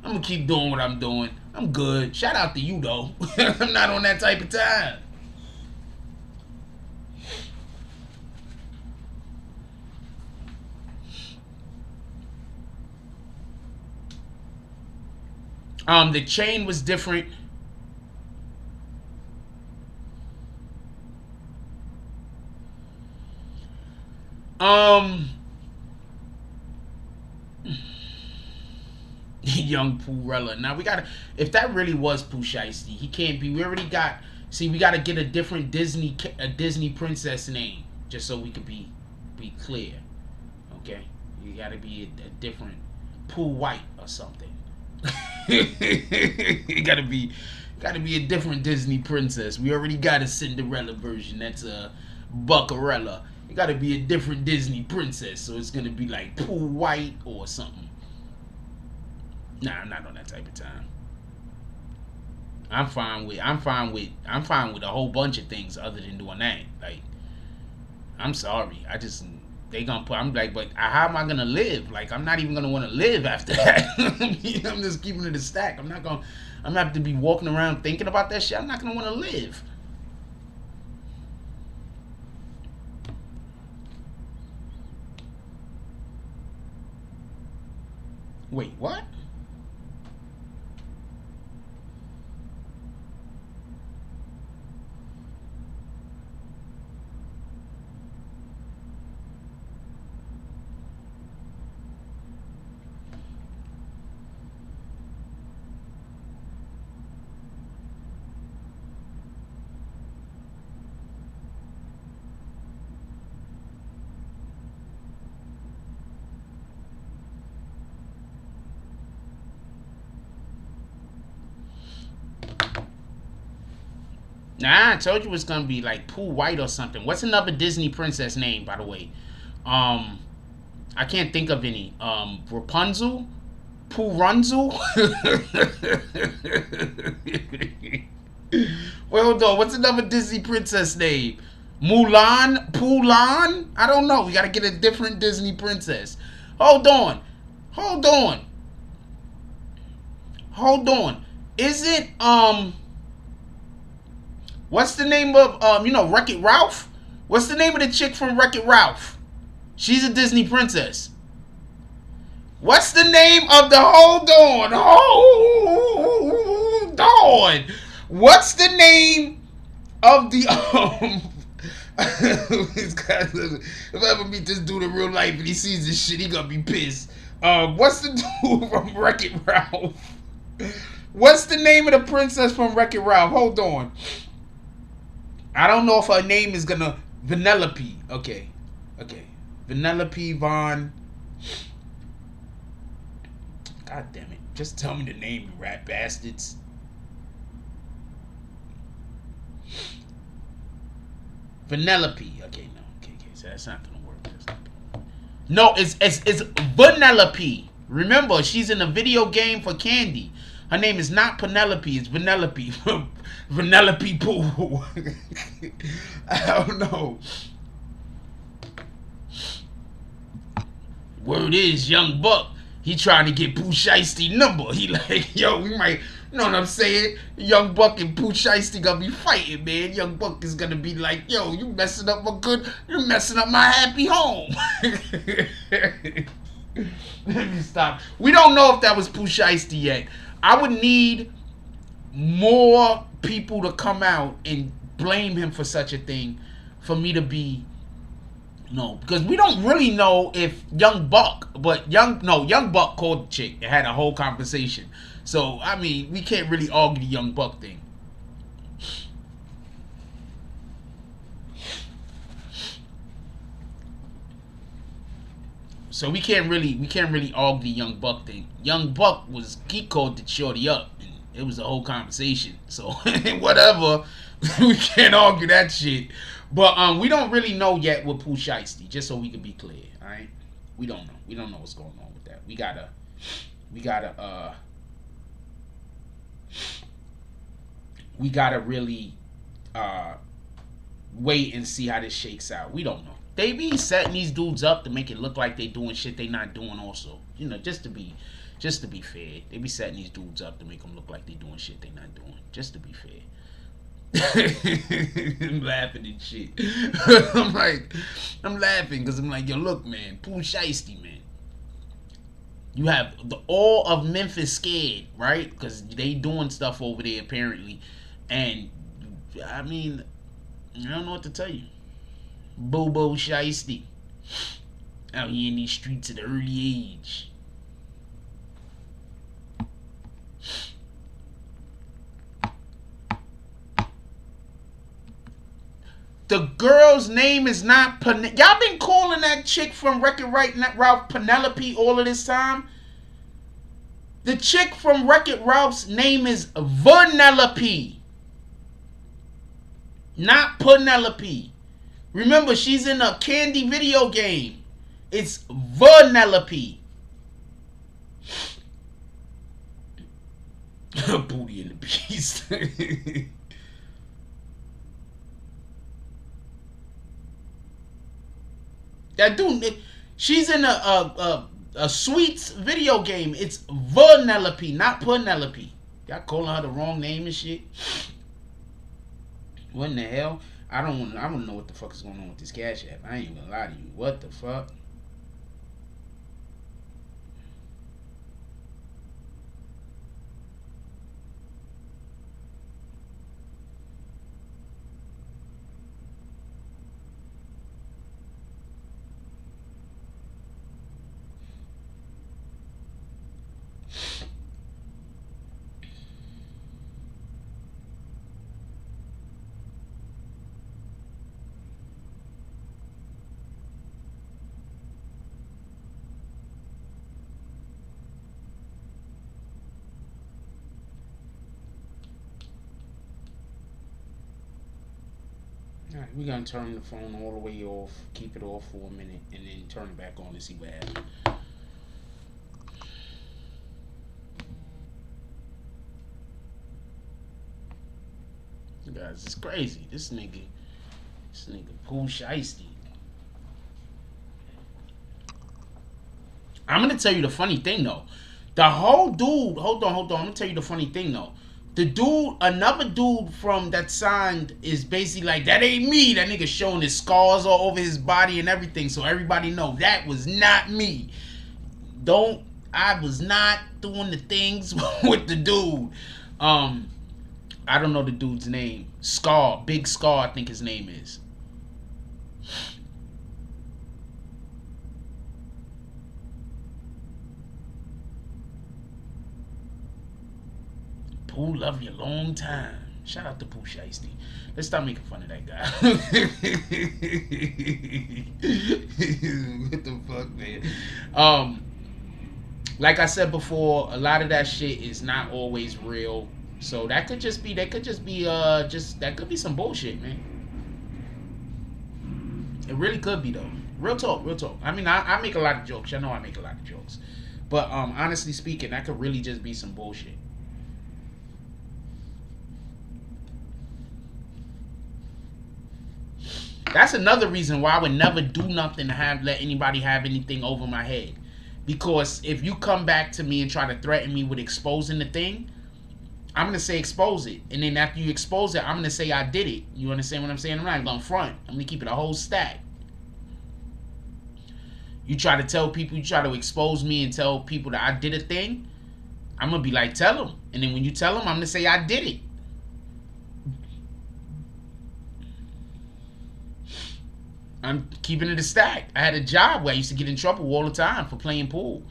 gonna keep doing what I'm doing. I'm good. Shout out to you, though. I'm not on that type of time. The chain was different. Young Poohrella. Now we gotta, if that really was Pooh Shiesty, he can't be. We already got. See, we gotta get a different Disney princess name, just so we could be clear. Okay, you gotta be a different Pooh White or something. It gotta be a different Disney princess. We already got a Cinderella version. That's a Buckarella. It gotta be a different Disney princess. So it's gonna be like Pooh White or something. Nah, I'm not on that type of time. I'm fine with a whole bunch of things other than doing that. Like, I'm sorry. They gonna put, I'm like, but how am I gonna live? Like, I'm not even gonna want to live after that. I'm just keeping it a stack. I'm gonna have to be walking around thinking about that shit. I'm not gonna want to live. Wait, what? Nah, I told you it's gonna be like Pooh White or something. What's another Disney princess name, by the way? I can't think of any. Rapunzel? Pooh Runzel? Wait, hold on. What's another Disney princess name? Mulan? Poolan? I don't know. We gotta get a different Disney princess. Hold on. Is it, what's the name of, Wreck-It Ralph? What's the name of the chick from Wreck-It Ralph? She's a Disney princess. What's the name of the, hold on. What's the name of the, if I ever meet this dude in real life and he sees this shit, he gonna be pissed. What's the dude from Wreck-It Ralph? What's the name of the princess from Wreck-It Ralph? Hold on. I don't know if her name is gonna... Vanellope. Okay. Vanellope Von... God damn it. Just tell me the name, you rat bastards. Vanellope. Okay, no. Okay. So that's not gonna work. No, it's Vanellope. Remember, she's in a video game for Candy. Her name is not Penelope, it's Vanellope. Vanellope Pooh. I don't know. Word is, Young Buck, he trying to get Pooh Shiesty number. He like, yo, we might, you know what I'm saying? Young Buck and Pooh Shiesty gonna be fighting, man. Young Buck is gonna be like, yo, you messing up you messing up my happy home. Let me stop. We don't know if that was Pooh Shiesty yet. I would need more people to come out and blame him for such a thing for me to be because we don't really know if Young Buck called the chick and had a whole conversation. So I mean, we can't really argue the Young Buck thing. So we can't really argue the Young Buck thing. Young Buck he called the shorty up and it was a whole conversation. So whatever. We can't argue that shit. But we don't really know yet with Pooh Shiesty, just so we can be clear, alright? We don't know. We don't know what's going on with that. We gotta really wait and see how this shakes out. We don't know. They be setting these dudes up to make it look like they doing shit they not doing also. You know, just to be fair. They be setting these dudes up to make them look like they doing shit they not doing. Just to be fair. I'm laughing and shit. I'm laughing because I'm like, yo, look, man, Pooh Shiesty, man. You have all of Memphis scared, right? Because they doing stuff over there apparently, and I mean, I don't know what to tell you. Bobo Shiesty out here in these streets at an early age. The girl's name is not y'all been calling that chick from Wreck-It Ralph Penelope all of this time? The chick from Wreck-It Ralph's name is Vanellope, not Penelope. Remember, she's in a Candy video game. It's Vanellope. Booty and the Beast. That dude, she's in a Sweets video game. It's Vanellope, not Penelope. Y'all calling her the wrong name and shit. What in the hell? I don't know what the fuck is going on with this Cash App. I ain't gonna lie to you. What the fuck? Alright, we're gonna turn the phone all the way off, keep it off for a minute, and then turn it back on to see what happens. You guys, it's crazy. This nigga Pooh Shiesty. I'm gonna tell you the funny thing though. The whole dude, hold on. I'm gonna tell you the funny thing though. The dude, another dude from that signed is basically like, that ain't me. That nigga showing his scars all over his body and everything. So everybody know that was not me. I was not doing the things with the dude. I don't know the dude's name. Scar, Big Scar, I think his name is. Pooh love you a long time. Shout out to Pooh Shiesty. Let's stop making fun of that guy. What the fuck, man? Like I said before, a lot of that shit is not always real. So that could just be that could be some bullshit, man. It really could be though. Real talk, real talk. I mean, I make a lot of jokes. I know I make a lot of jokes. But honestly speaking, that could really just be some bullshit. That's another reason why I would never do nothing to let anybody have anything over my head. Because if you come back to me and try to threaten me with exposing the thing, I'm going to say expose it. And then after you expose it, I'm going to say I did it. You understand what I'm saying? I'm not going to front. I'm going to keep it a whole stack. You try to tell people, you try to expose me and tell people that I did a thing, I'm going to be like, tell them. And then when you tell them, I'm going to say I did it. I'm keeping it a stack. I had a job where I used to get in trouble all the time for playing pool.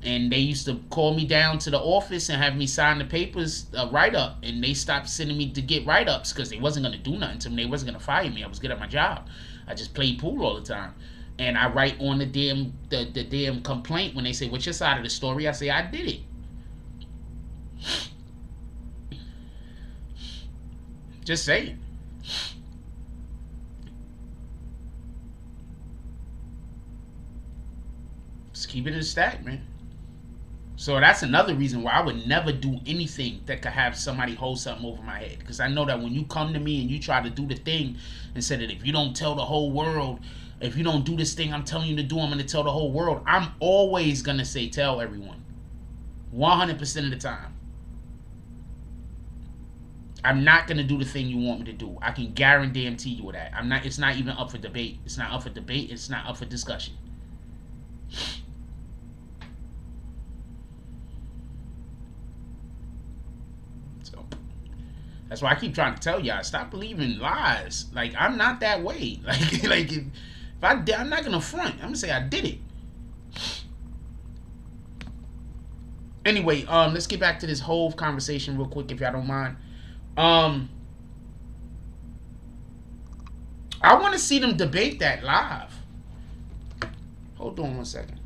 And they used to call me down to the office and have me sign the papers, write-up. And they stopped sending me to get write-ups because they wasn't going to do nothing to me. They wasn't going to fire me. I was good at my job. I just played pool all the time. And I write on the damn complaint when they say, what's your side of the story? I say, I did it. Just saying. Just keep it in the stack, man. So that's another reason why I would never do anything that could have somebody hold something over my head. Because I know that when you come to me and you try to do the thing and say that if you don't tell the whole world, if you don't do this thing I'm telling you to do, I'm going to tell the whole world. I'm always going to say tell everyone. 100% of the time. I'm not going to do the thing you want me to do. I can guarantee you that. It's not even up for debate. It's not up for debate. It's not up for discussion. That's why I keep trying to tell y'all, stop believing lies. Like, I'm not that way. Like if I did, I'm not gonna front. I'm gonna say I did it. Anyway, let's get back to this whole conversation real quick, if y'all don't mind. I want to see them debate that live. Hold on 1 second.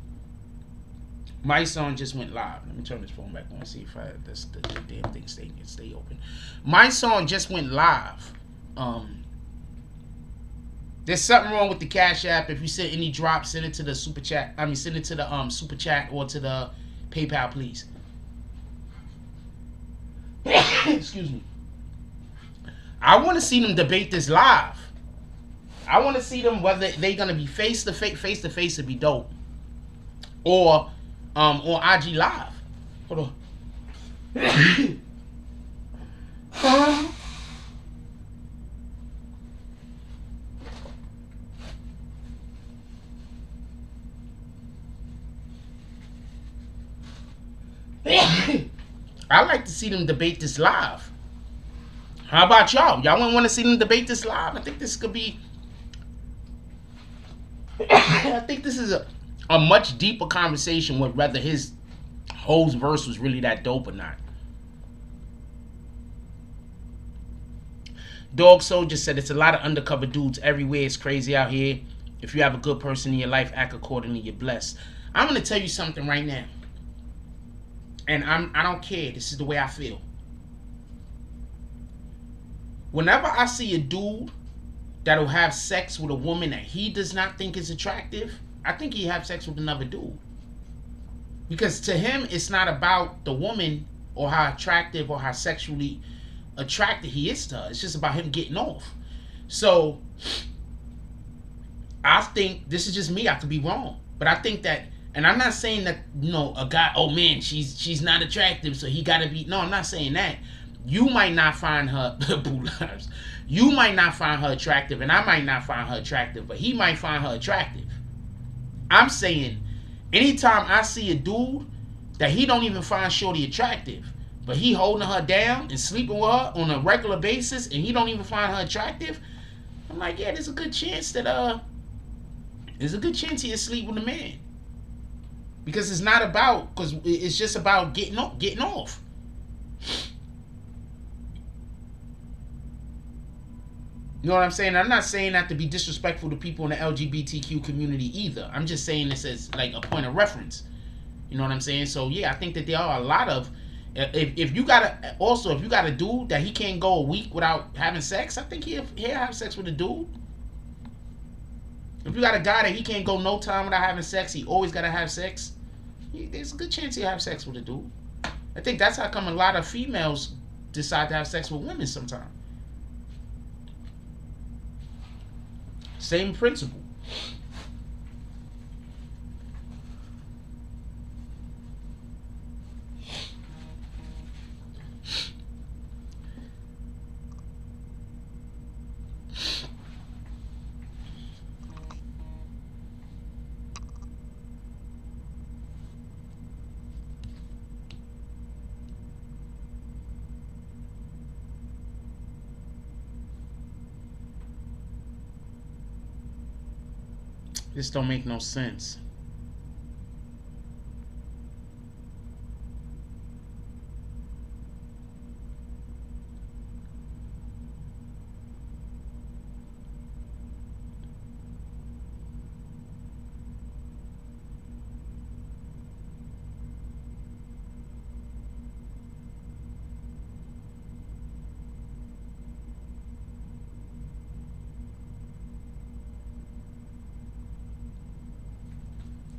Mysonne just went live. Let me turn this phone back on and see if the damn thing stay open. Mysonne just went live. There's something wrong with the Cash App. If you send any drops, send it to the super chat. Send it to the super chat or to the PayPal, please. Excuse me. I want to see them debate this live. I want to see them whether they're gonna be face to face would be dope, or on IG Live. Hold on. I like to see them debate this live. How about y'all? Y'all wouldn't want to see them debate this live? I think this could be. I think this is a much deeper conversation with whether his whole verse was really that dope or not. Dog Soldier said it's a lot of undercover dudes everywhere. It's crazy out here. If you have a good person in your life, act accordingly. You're blessed. I'm gonna tell you something right now, and I don't care. This is the way I feel. Whenever I see a dude that'll have sex with a woman that he does not think is attractive, I think he'd have sex with another dude. Because to him, it's not about the woman or how attractive or how sexually attracted he is to her. It's just about him getting off. So I think, this is just me, I could be wrong, but I think that, and I'm not saying that, you know, a guy, oh man, she's not attractive, so he gotta be, no, I'm not saying that. You might not find her, you might not find her attractive, and I might not find her attractive, but he might find her attractive. I'm saying, anytime I see a dude that he don't even find shorty attractive, but he holding her down and sleeping with her on a regular basis, and he don't even find her attractive, I'm like, yeah, there's a good chance that he'll sleep with a man. Because it's not about, because it's just about getting off. You know what I'm saying? I'm not saying that to be disrespectful to people in the LGBTQ community either. I'm just saying this as like a point of reference. You know what I'm saying? So yeah, I think that there are a lot of, if you got a dude that he can't go a week without having sex, I think he'll have sex with a dude. If you got a guy that he can't go no time without having sex, he always got to have sex, there's a good chance he'll have sex with a dude. I think that's how come a lot of females decide to have sex with women sometimes. Same principle. This don't make no sense.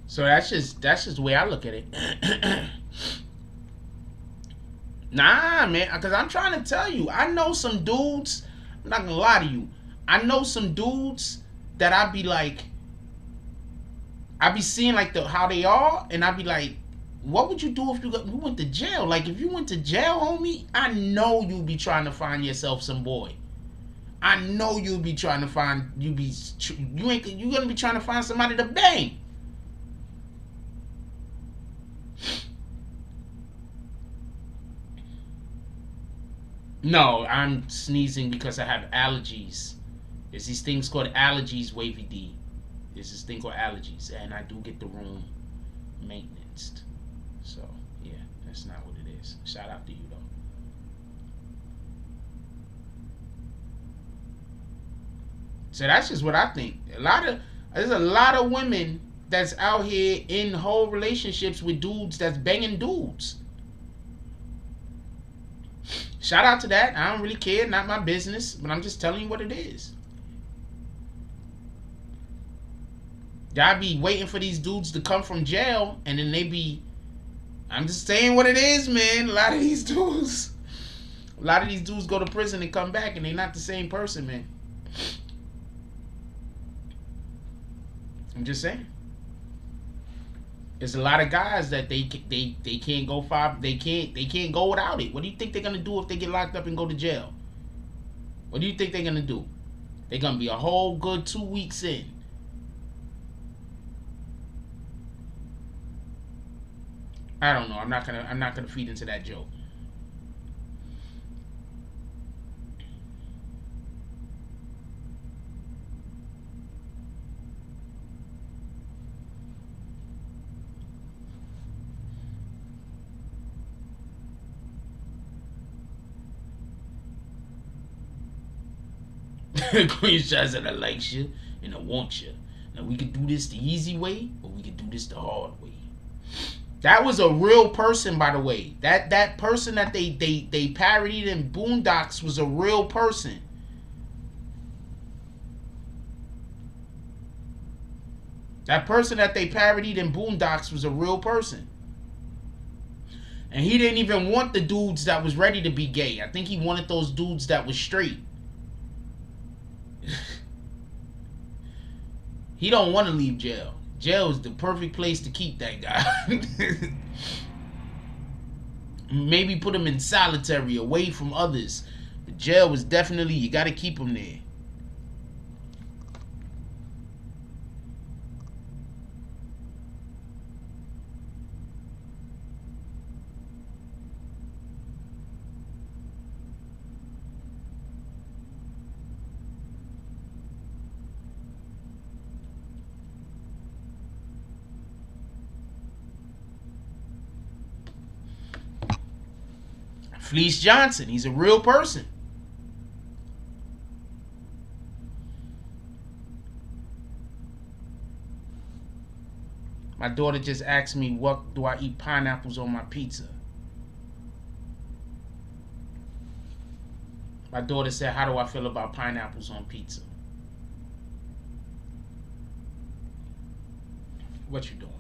So that's just the way I look at it. Nah, man, because I'm trying to tell you, I know some dudes. I'm not gonna lie to you. I know some dudes that I be like, I be seeing like how they are, and I be like, what would you do if you went to jail? Like if you went to jail, homie, I know you'd be trying to find yourself some boy. I know you'd be trying to find you gonna be trying to find somebody to bang. No, I'm sneezing because I have allergies. There's these things called allergies, Wavy D. There's this thing called allergies, and I do get the room maintenanced. So, yeah, that's not what it is. Shout out to you, though. So that's just what I think. There's a lot of women that's out here in whole relationships with dudes that's banging dudes. Shout out to that. I don't really care. Not my business. But I'm just telling you what it is. Y'all be waiting for these dudes to come from jail. And then they be... I'm just saying what it is, man. A lot of these dudes go to prison and come back. And they're not the same person, man. I'm just saying. There's a lot of guys that they can't go they can't go without it. What do you think they're gonna do if they get locked up and go to jail? What do you think they're gonna do? They're gonna be a whole good 2 weeks in. I don't know. I'm not gonna feed into that joke. Queen Shah said, I like you and I want you. Now we could do this the easy way, or we could do this the hard way. That was a real person, by the way. That person that they parodied in Boondocks was a real person. That person that they parodied in Boondocks was a real person. And he didn't even want the dudes that was ready to be gay. I think he wanted those dudes that was straight. He don't want to leave jail. Jail is the perfect place to keep that guy. Maybe put him in solitary, away from others. But jail was definitely, you got to keep him there. Fleece Johnson, he's a real person. My daughter just asked me, what do I eat pineapples on my pizza? My daughter said, how do I feel about pineapples on pizza? What you doing?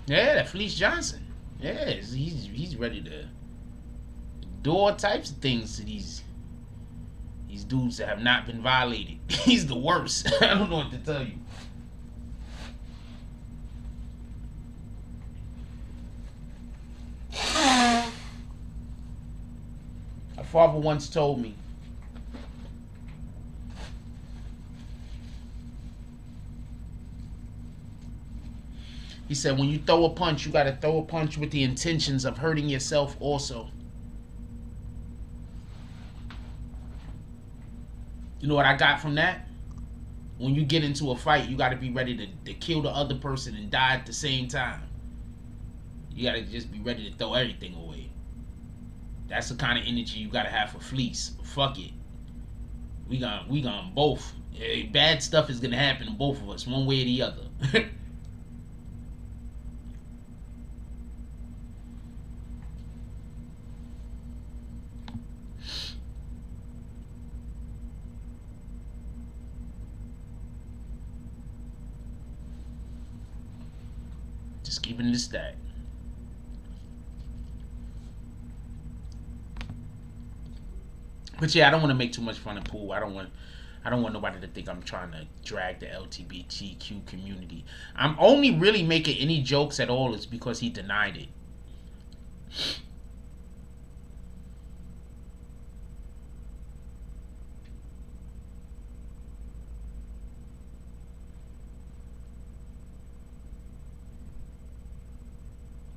Yeah, that Felice Johnson. Yeah, he's ready to do all types of things to these dudes that have not been violated. He's the worst. I don't know what to tell you. My father once told me, he said, when you throw a punch, you got to throw a punch with the intentions of hurting yourself also. You know what I got from that? When you get into a fight, you got to be ready to kill the other person and die at the same time. You got to just be ready to throw everything away. That's the kind of energy you got to have for Fleece. Fuck it. We gonna both. Bad stuff is going to happen to both of us, one way or the other. Just keeping this stack. But yeah, I don't want to make too much fun of Pooh. I don't want nobody to think I'm trying to drag the LGBTQ community. I'm only really making any jokes at all is because he denied it.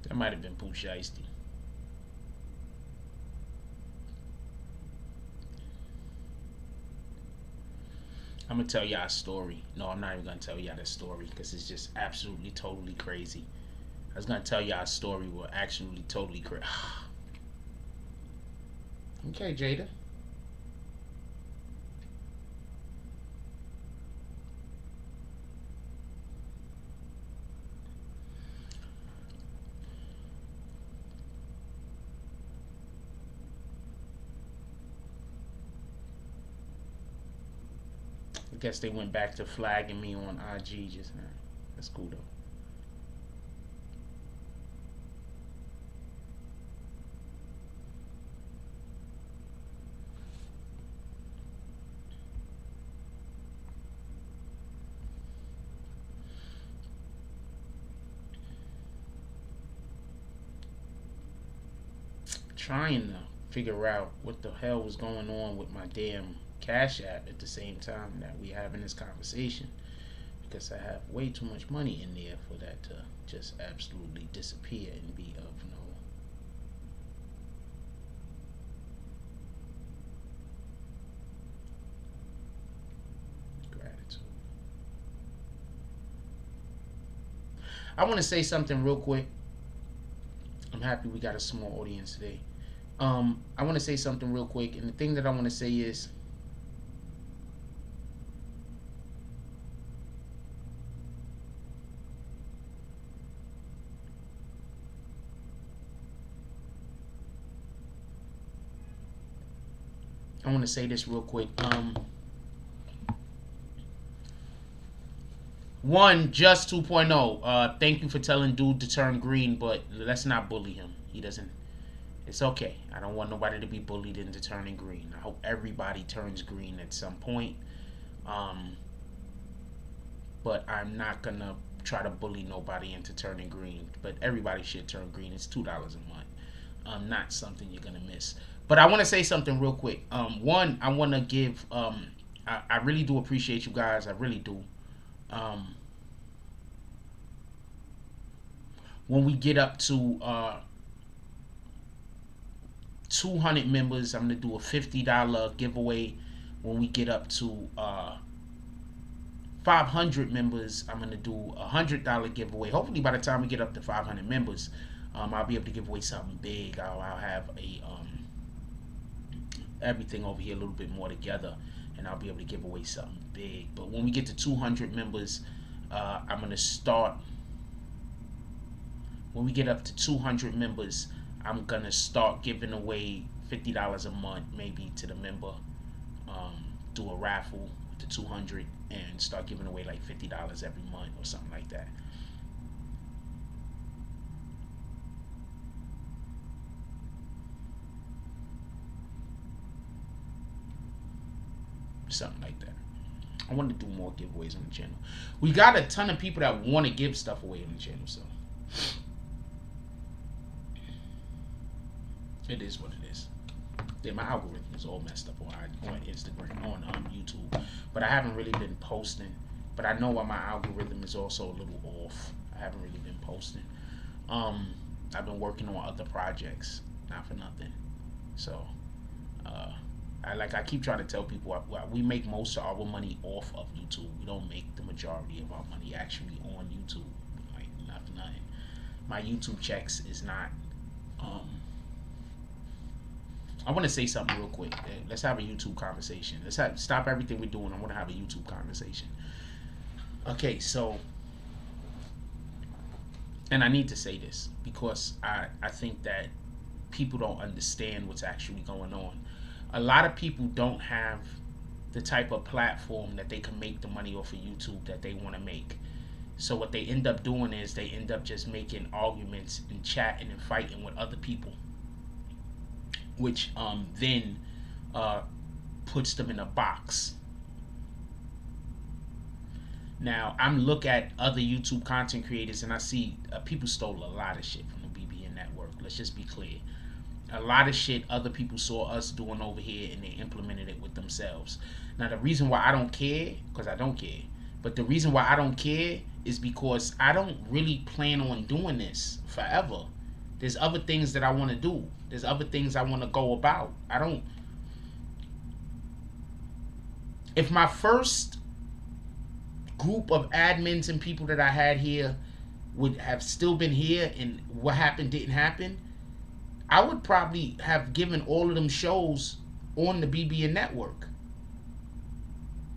That might have been Pooh Shiesty. I'm going to tell y'all a story. No, I'm not even going to tell y'all that story because it's just absolutely, totally crazy. I was going to tell y'all a story where actually totally crazy. Okay, Jada. I guess they went back to flagging me on IG just now. That's cool though. Trying to figure out what the hell was going on with my damn Cash App at the same time that we having this conversation, because I have way too much money in there for that to just absolutely disappear and be of no gratitude. I want to say something real quick. I'm happy we got a small audience today. I want to say something real quick, and the thing that I want to say is, I want to say this real quick. One, Just 2.0. Thank you for telling dude to turn green, but let's not bully him. He doesn't. It's okay. I don't want nobody to be bullied into turning green. I hope everybody turns green at some point. But I'm not gonna try to bully nobody into turning green. But everybody should turn green. It's $2 a month. Not something you're gonna miss. But I want to say something real quick. One, I want to give. I really do appreciate you guys. I really do. When we get up to 200 members, I'm gonna do a $50 giveaway. When we get up to 500 members, I'm gonna do a $100 giveaway. Hopefully, by the time we get up to 500 members, I'll be able to give away something big. I'll have a everything over here a little bit more together, and I'll be able to give away something big. But when we get to 200 members, I'm gonna start. When we get up to 200 members, I'm gonna start giving away $50 a month maybe to the member. Do a raffle to 200 and start giving away like $50 every month or something like that. Something like that. I want to do more giveaways on the channel. We got a ton of people that want to give stuff away on the channel, so it is what it is. Yeah, my algorithm is all messed up on Instagram, on YouTube, but I haven't really been posting. But I know why my algorithm is also a little off. I haven't really been posting. I've been working on other projects, not for nothing. So, I keep trying to tell people, we make most of our money off of YouTube. We don't make the majority of our money actually on YouTube. Like, not for nothing. My YouTube checks is not. I want to say something real quick. Let's have a YouTube conversation. Stop everything we're doing. I want to have a YouTube conversation. Okay, so, and I need to say this because I think that people don't understand what's actually going on. A lot of people don't have the type of platform that they can make the money off of YouTube that they want to make. So what they end up doing is they end up just making arguments and chatting and fighting with other people, which then puts them in a box. Now, I'm look at other YouTube content creators and I see people stole a lot of shit from the BBN network. Let's just be clear. A lot of shit other people saw us doing over here and they implemented it with themselves. Now, the reason why I don't care, because I don't care, but the reason why I don't care is because I don't really plan on doing this forever. There's other things that I want to do. There's other things I want to go about. If my first group of admins and people that I had here would have still been here and what happened didn't happen, I would probably have given all of them shows on the BBN network.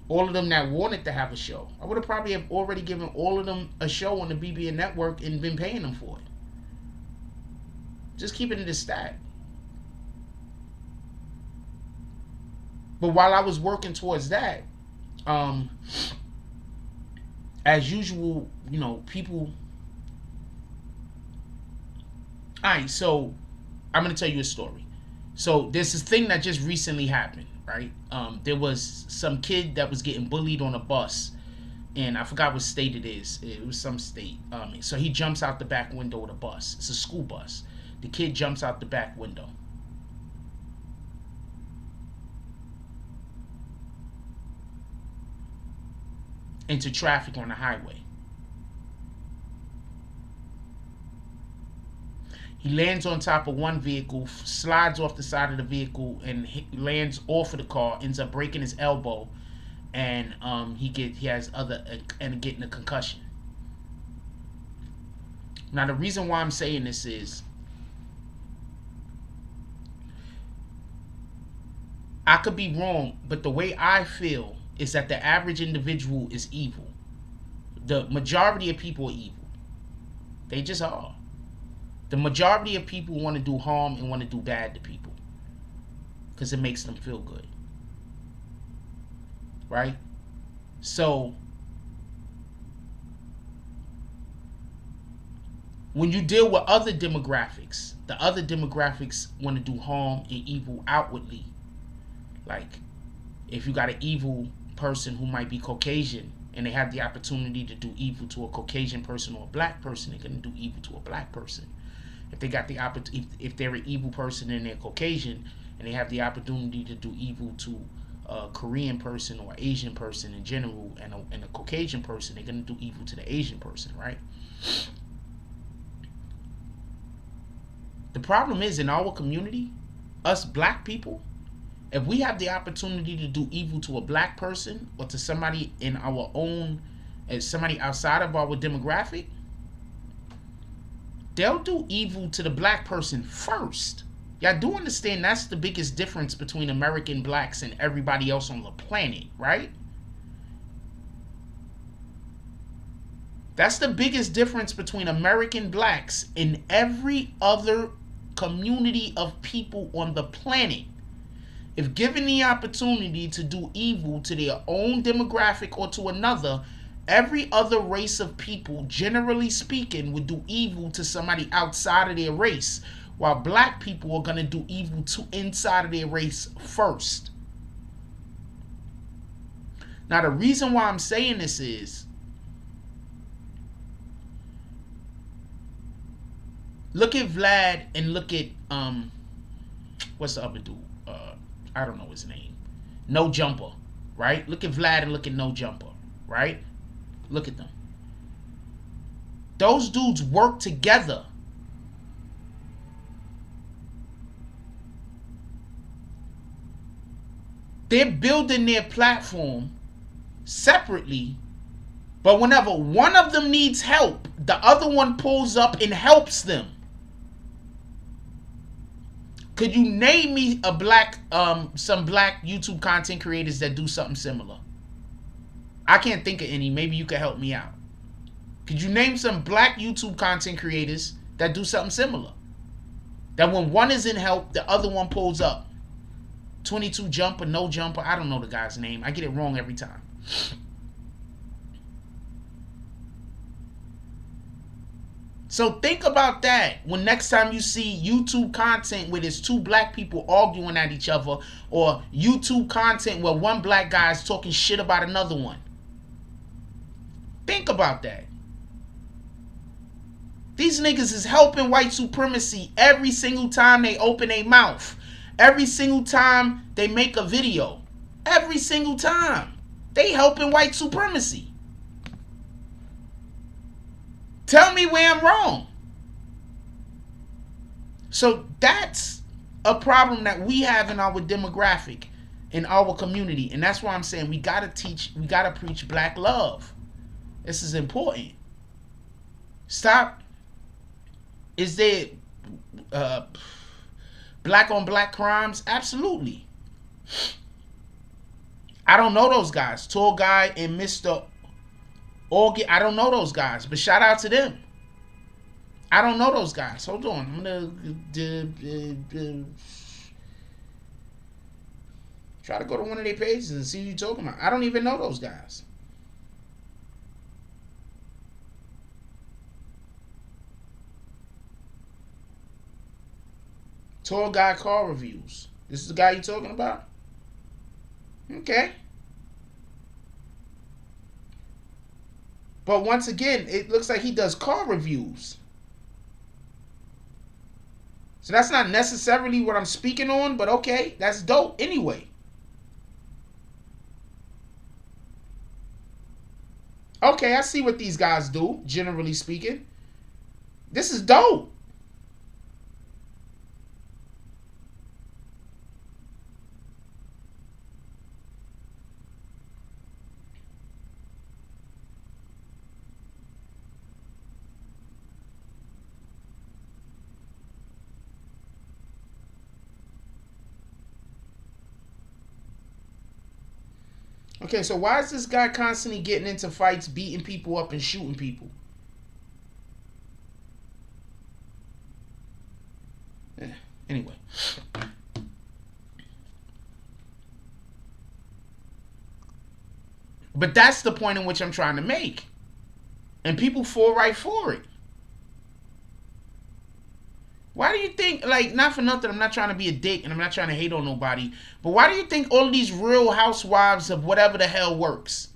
All of them that wanted to have a show. I would have probably have already given all of them a show on the BBN network and been paying them for it. Just keeping it a stat. But while I was working towards that, as usual, you know, people. Alright, so I'm gonna tell you a story. So there's this thing that just recently happened, right? There was some kid that was getting bullied on a bus, and I forgot what state it is. It was some state. So he jumps out the back window of the bus. It's a school bus. The kid jumps out the back window. Into traffic on the highway. He lands on top of one vehicle, slides off the side of the vehicle, and he lands off of the car, ends up breaking his elbow, and he has getting a concussion. Now the reason why I'm saying this is I could be wrong, but the way I feel is that the average individual is evil. The majority of people are evil. They just are. The majority of people want to do harm and want to do bad to people because it makes them feel good. Right? So, when you deal with other demographics, the other demographics want to do harm and evil outwardly. Like, if you got an evil person who might be Caucasian and they have the opportunity to do evil to a Caucasian person or a black person, they're going to do evil to a black person. If they got the if they're an evil person and they're Caucasian and they have the opportunity to do evil to a Korean person or Asian person in general and a Caucasian person, they're going to do evil to the Asian person, right? The problem is in our community, us black people, if we have the opportunity to do evil to a black person or to somebody in our own, as somebody outside of our demographic, they'll do evil to the black person first. Y'all do understand that's the biggest difference between American blacks and everybody else on the planet, right? That's the biggest difference between American blacks and every other community of people on the planet. If given the opportunity to do evil to their own demographic or to another, every other race of people, generally speaking, would do evil to somebody outside of their race, while black people are going to do evil to inside of their race first. Now, the reason why I'm saying this is, look at Vlad and look at, what's the other dude? I don't know his name. No Jumper, right? Look at Vlad and look at No Jumper, right? Look at them. Those dudes work together. They're building their platform separately, but whenever one of them needs help, the other one pulls up and helps them. Could you name me a some black YouTube content creators that do something similar? I can't think of any. Maybe you could help me out. Could you name some black YouTube content creators that do something similar? That when one is in help, the other one pulls up. 22 Jumper, No Jumper. I don't know the guy's name. I get it wrong every time. So think about that when next time you see YouTube content where there's two black people arguing at each other, or YouTube content where one black guy is talking shit about another one. Think about that. These niggas is helping white supremacy every single time they open their mouth. Every single time they make a video. Every single time. They helping white supremacy. Tell me where I'm wrong. So that's a problem that we have in our demographic, in our community. And that's why I'm saying we gotta preach black love. This is important. Stop. Is there black on black crimes? Absolutely. I don't know those guys. Tour Guy and Mr. Organ. I don't know those guys, but shout out to them. I don't know those guys. Hold on. I'm gonna try to go to one of their pages and see what you're talking about. I don't even know those guys. Tour Guy car reviews. This is the guy you're talking about? Okay. But once again, it looks like he does car reviews. So that's not necessarily what I'm speaking on, but okay, that's dope anyway. Okay, I see what these guys do, generally speaking. This is dope. Okay, so why is this guy constantly getting into fights, beating people up, and shooting people? Anyway. But that's the point in which I'm trying to make. And people fall right for it. Why do you think, like, not for nothing, I'm not trying to be a dick and I'm not trying to hate on nobody, but why do you think all of these Real Housewives of whatever the hell works?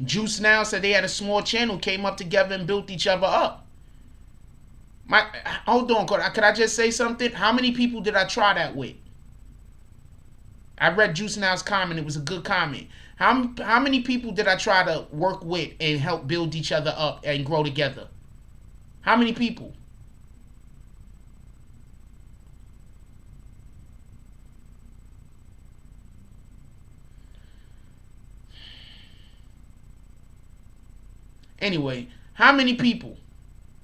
Juice Now said they had a small channel, came up together and built each other up. Hold on, could I just say something? How many people did I try that with? I read Juice Now's comment. It was a good comment. How many people did I try to work with and help build each other up and grow together? How many people? Anyway, how many people?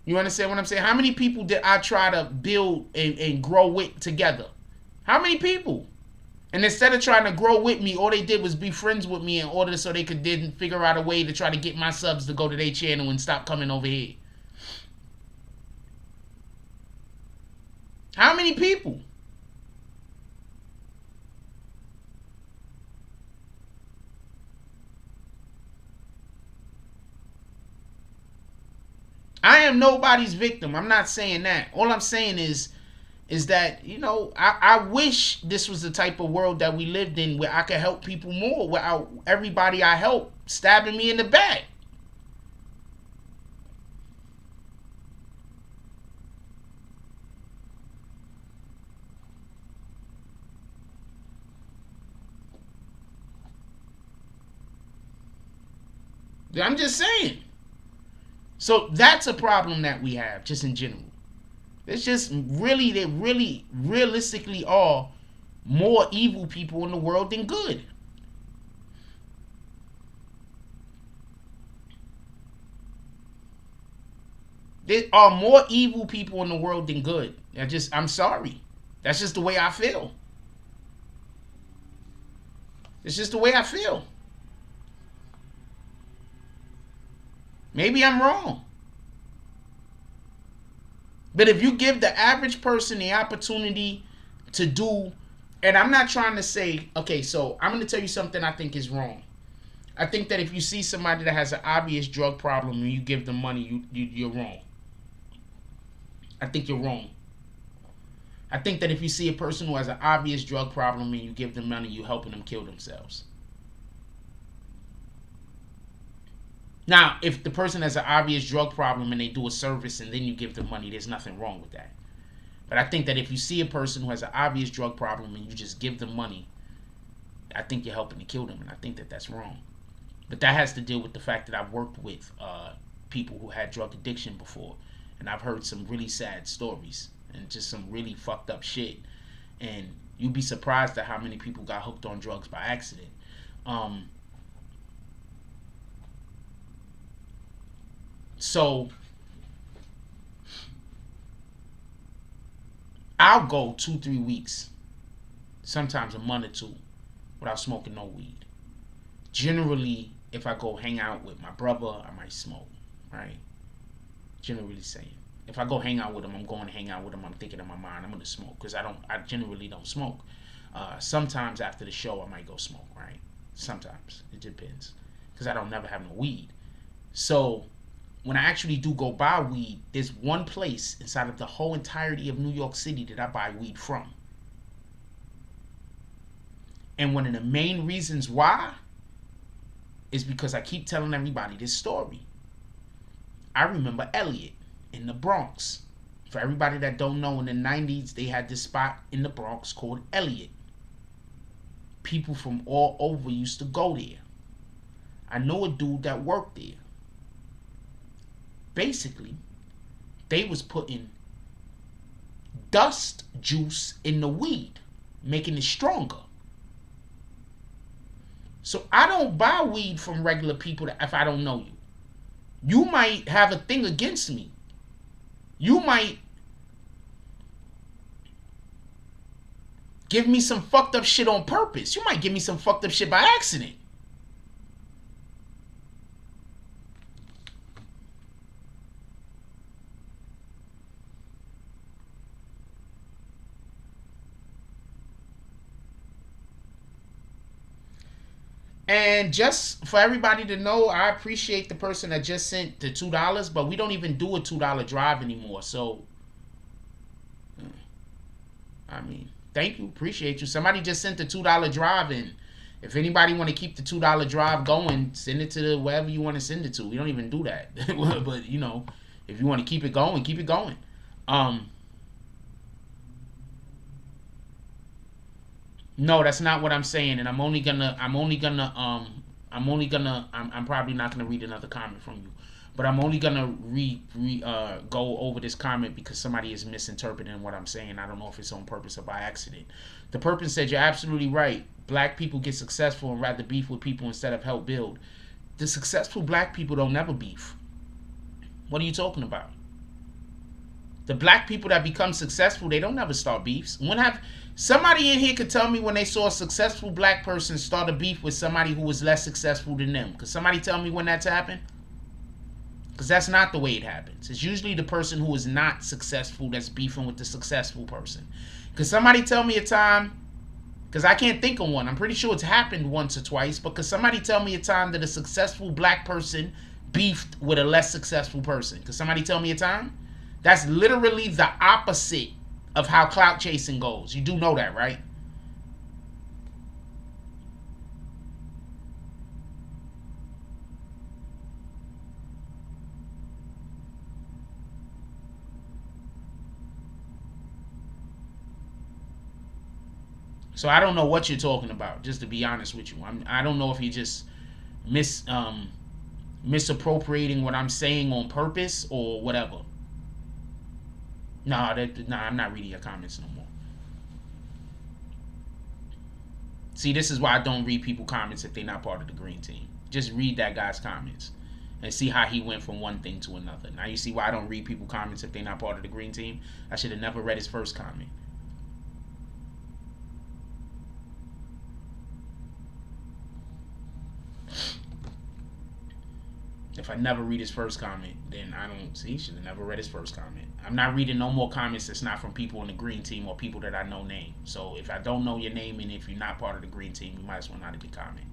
You understand what I'm saying? How many people did I try to build and grow with together? How many people? And instead of trying to grow with me, all they did was be friends with me in order so they could then figure out a way to try to get my subs to go to their channel and stop coming over here. How many people? I am nobody's victim. I'm not saying that. All I'm saying is that, you know, I wish this was the type of world that we lived in where I could help people more without everybody I help stabbing me in the back. I'm just saying. So that's a problem that we have, just in general. It's just really, there really, realistically are more evil people in the world than good. There are more evil people in the world than good. I'm sorry. That's just the way I feel. It's just the way I feel. Maybe I'm wrong. But if you give the average person the opportunity to do, and I'm not trying to say, okay, so I'm going to tell you something I think is wrong. I think that if you see somebody that has an obvious drug problem and you give them money, you're wrong. I think you're wrong. I think that if you see a person who has an obvious drug problem and you give them money, you're helping them kill themselves. Now, if the person has an obvious drug problem and they do a service and then you give them money, there's nothing wrong with that. But I think that if you see a person who has an obvious drug problem and you just give them money, I think you're helping to kill them, and I think that that's wrong. But that has to deal with the fact that I've worked with people who had drug addiction before, and I've heard some really sad stories and just some really fucked up shit. And you'd be surprised at how many people got hooked on drugs by accident. So I'll go 2-3 weeks, sometimes a month or two, without smoking no weed. Generally, if I go hang out with my brother, I might smoke, right? Generally saying. If I go hang out with him, I'm going to hang out with him. I'm thinking in my mind, I'm going to smoke, because I generally don't smoke. Sometimes after the show, I might go smoke, right? Sometimes. It depends, because I don't never have no weed. So when I actually do go buy weed, there's one place inside of the whole entirety of New York City that I buy weed from. And one of the main reasons why is because I keep telling everybody this story. I remember Elliot in the Bronx. For everybody that don't know, in the 90s, they had this spot in the Bronx called Elliot. People from all over used to go there. I know a dude that worked there. Basically, they was putting dust juice in the weed, making it stronger. So I don't buy weed from regular people if I don't know you. You might have a thing against me. You might give me some fucked up shit on purpose. You might give me some fucked up shit by accident. And just for everybody to know, I appreciate the person that just sent the $2, but we don't even do a $2 drive anymore. So, I mean, thank you, appreciate you. Somebody just sent the $2 drive in. If anybody want to keep the $2 drive going, send it to wherever you want to send it to. We don't even do that. But, you know, if you want to keep it going, keep it going. No, that's not what I'm saying, and I'm probably not gonna read another comment from you, but I'm only gonna go over this comment because somebody is misinterpreting what I'm saying. I don't know if it's on purpose or by accident. The person said, "You're absolutely right. Black people get successful and rather beef with people instead of help build." The successful black people don't never beef. What are you talking about? The black people that become successful, they don't never start beefs. When have somebody in here could tell me when they saw a successful black person start a beef with somebody who was less successful than them? Could somebody tell me when that's happened? Because that's not the way it happens. It's usually the person who is not successful that's beefing with the successful person. Could somebody tell me a time? Because I can't think of one. I'm pretty sure it's happened once or twice. But could somebody tell me a time that a successful black person beefed with a less successful person? Could somebody tell me a time? That's literally the opposite of how clout chasing goes. You do know that, right? So I don't know what you're talking about, just to be honest with you. I don't know if you're just misappropriating what I'm saying on purpose or whatever. Nah, I'm not reading your comments no more. See, this is why I don't read people's comments if they're not part of the green team. Just read that guy's comments and see how he went from one thing to another. Now you see why I don't read people's comments if they're not part of the green team? I should have never read his first comment. If I never read his first comment, then I don't see. He should have never read his first comment. I'm not reading no more comments that's not from people on the green team or people that I know name. So if I don't know your name and if you're not part of the green team, you might as well not even comment.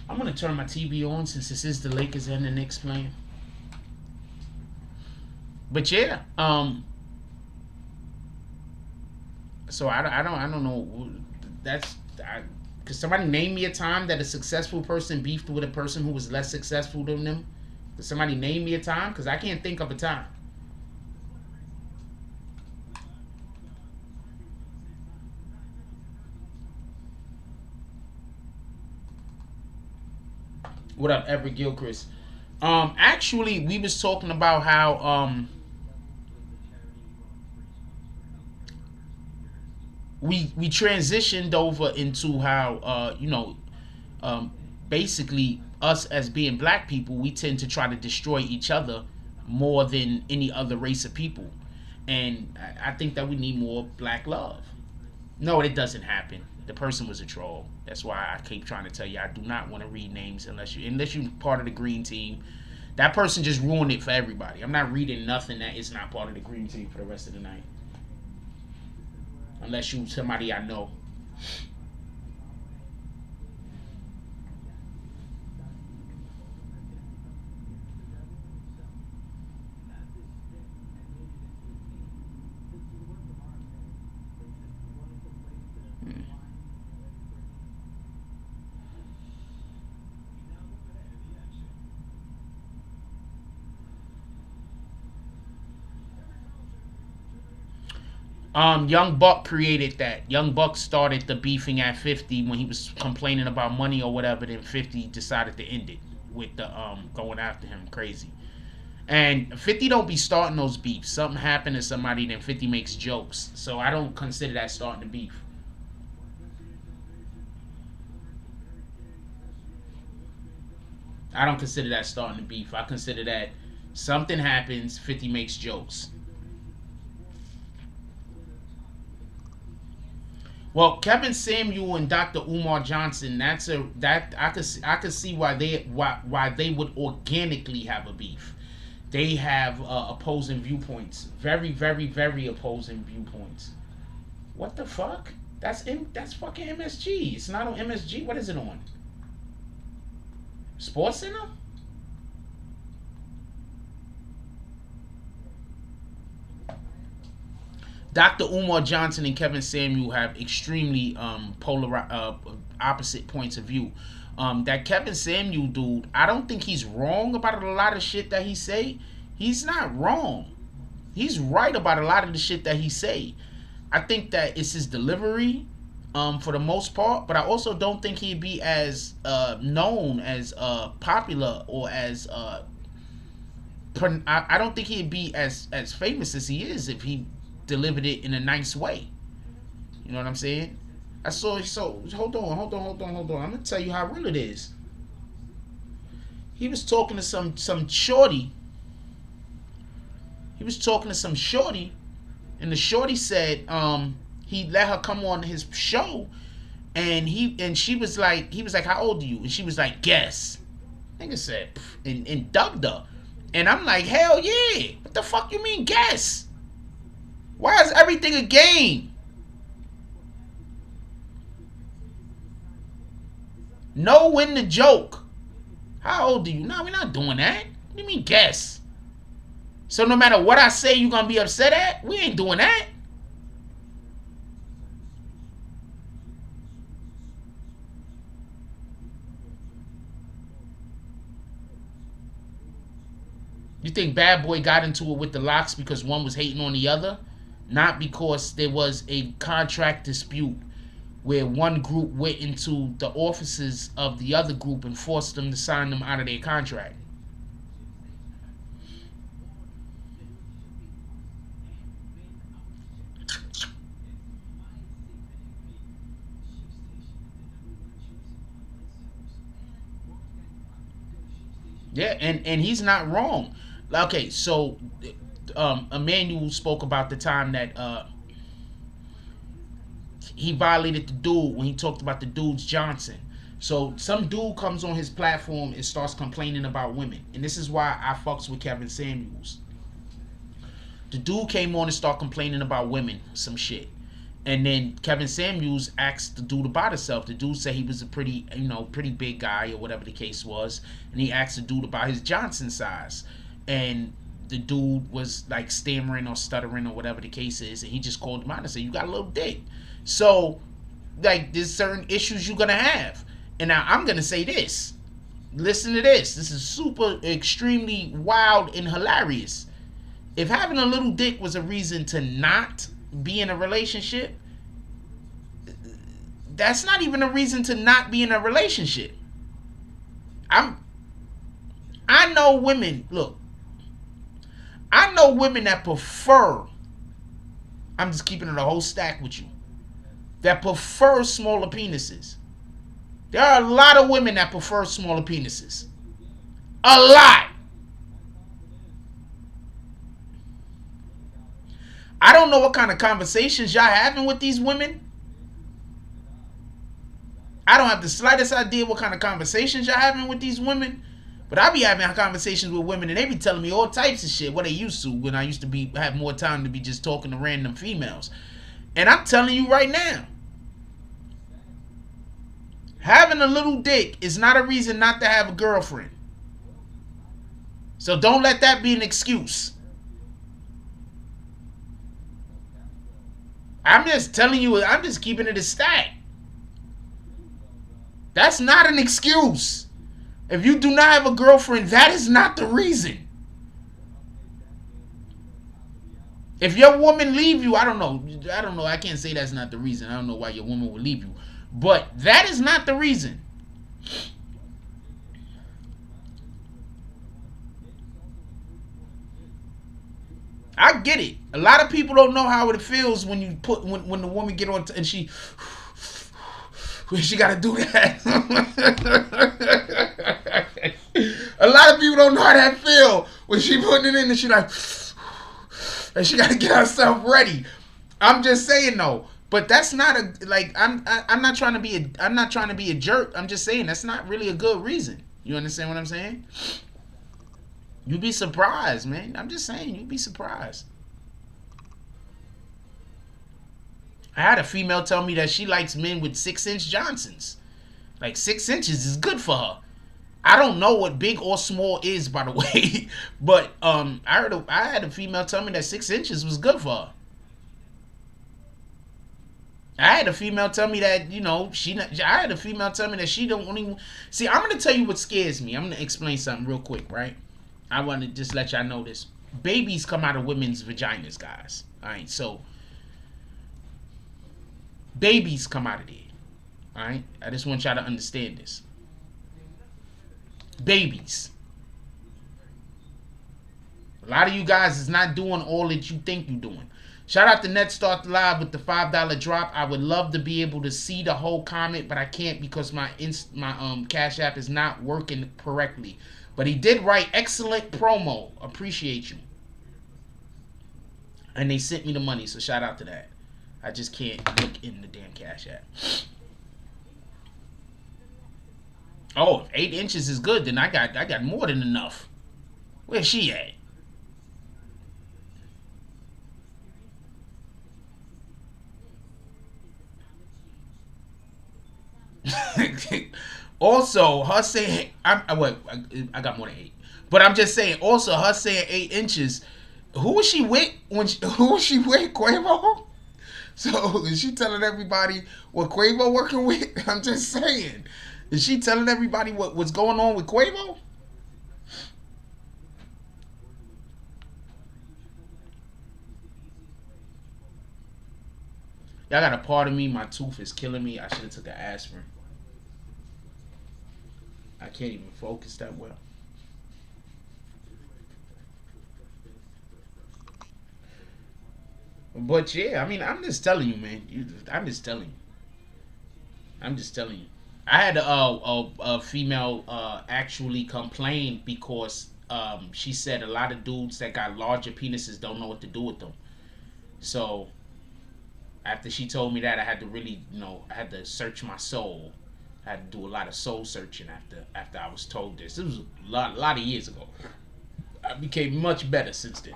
I'm gonna turn my TV on since this is the Lakers and the Knicks playing. But yeah, so I don't know. Could somebody name me a time that a successful person beefed with a person who was less successful than them? Could somebody name me a time? Because I can't think of a time. What up, Everett Gilchrist? Actually, we was talking about how we transitioned over into how basically us as being black people, we tend to try to destroy each other more than any other race of people, and I think that we need more black love. No, it doesn't happen. The person was a troll. That's why I keep trying to tell you I do not want to read names unless you're part of the green team. That person just ruined it for everybody. I'm not reading nothing that is not part of the green team for the rest of the night. Unless you somebody I know. Young Buck created that. Young Buck started the beefing at 50 when he was complaining about money or whatever. Then 50 decided to end it with the going after him crazy. And 50 don't be starting those beefs. Something happened to somebody, then 50 makes jokes. So I don't consider that starting the beef. I don't consider that starting the beef. I consider that something happens, 50 makes jokes. Well, Kevin Samuel and Dr. Umar Johnson, I could see why they would organically have a beef. They have opposing viewpoints, very, very, very opposing viewpoints. What the fuck? That's fucking MSG. It's not on MSG. What is it on? Sports Center? Dr. Umar Johnson and Kevin Samuel have extremely opposite points of view. That Kevin Samuel dude, I don't think he's wrong about a lot of shit that he say. He's not wrong. He's right about a lot of the shit that he say. I think that it's his delivery, for the most part, but I also don't think he'd be as known, as popular, or as I don't think he'd be as famous as he is if he delivered it in a nice way. You know what I'm saying? I saw it. So hold on. I'm gonna tell you how real it is. He was talking to some shorty. He was talking to some shorty, and the shorty said he let her come on his show, and she was like, he was like, how old are you? And she was like, guess. Nigga said, and dubbed her. And I'm like, hell yeah. What the fuck you mean guess? Why is everything a game? Know when to joke. How old are you? No, we're not doing that. What do you mean guess? So no matter what I say you gonna be upset at? We ain't doing that. You think Bad Boy got into it with the Locks because one was hating on the other? Not because there was a contract dispute where one group went into the offices of the other group and forced them to sign them out of their contract. Yeah, and he's not wrong. Okay, so Emmanuel spoke about the time that he violated the dude when he talked about the dude's Johnson. So some dude comes on his platform and starts complaining about women. And this is why I fucks with Kevin Samuels. The dude came on and started complaining about women, some shit. And then Kevin Samuels asked the dude about himself. The dude said he was a pretty big guy or whatever the case was. And he asked the dude about his Johnson size. And the dude was like stammering or stuttering or whatever the case is. And he just called him out and said, you got a little dick. So, like, there's certain issues you're going to have. And now I'm going to say this. Listen to this. This is super, extremely wild and hilarious. If having a little dick was a reason to not be in a relationship, that's not even a reason to not be in a relationship. I know women, look, I know women that prefer, I'm just keeping it a whole stack with you, that prefer smaller penises. There are a lot of women that prefer smaller penises. A lot. I don't know what kind of conversations y'all having with these women. I don't have the slightest idea what kind of conversations y'all having with these women. But I be having conversations with women and they be telling me all types of shit. What they used to when I used to have more time to be just talking to random females. And I'm telling you right now, having a little dick is not a reason not to have a girlfriend. So don't let that be an excuse. I'm just telling you, I'm just keeping it a stat. That's not an excuse. If you do not have a girlfriend, that is not the reason. If your woman leave you, I don't know. I can't say that's not the reason. I don't know why your woman would leave you. But that is not the reason. I get it. A lot of people don't know how it feels when you when the woman get on and she got to do that. A lot of people don't know how that feel when she putting it in and she like, and she got to get herself ready. I'm just saying though. But that's not I'm not trying to be a jerk. I'm just saying that's not really a good reason. You understand what I'm saying? You'd be surprised, man. I'm just saying, you'd be surprised. I had a female tell me that she likes men with 6-inch Johnsons. Like 6 inches is good for her. I don't know what big or small is, by the way. But I had a female tell me that 6 inches was good for her. I had a female tell me that, I had a female tell me that she don't even... See, I'm going to tell you what scares me. I'm going to explain something real quick, right? I want to just let y'all know this. Babies come out of women's vaginas, guys. All right, so... Babies come out of there. All right? I just want y'all to understand this. Babies. A lot of you guys is not doing all that you think you're doing. Shout out to NetStart Live with the $5 drop. I would love to be able to see the whole comment, but I can't because my Cash App is not working correctly. But he did write excellent promo. Appreciate you. And they sent me the money, so shout out to that. I just can't look in the damn Cash App. Oh, if 8 inches is good, then I got more than enough. Where's she at? Also, her saying I got more than 8, but I'm just saying. Also, her saying 8 inches. Who was she with who was she with? Quavo. So is she telling everybody what Quavo working with? I'm just saying. Is she telling everybody what's going on with Quavo? Y'all got a part of me. My tooth is killing me. I should have took an aspirin. I can't even focus that well. But yeah, I mean, I'm just telling you, man. I'm just telling you. I had a female actually complain because she said a lot of dudes that got larger penises don't know what to do with them. So after she told me that, I had to really, I had to search my soul. I had to do a lot of soul searching after I was told this. This was a lot of years ago. I became much better since then.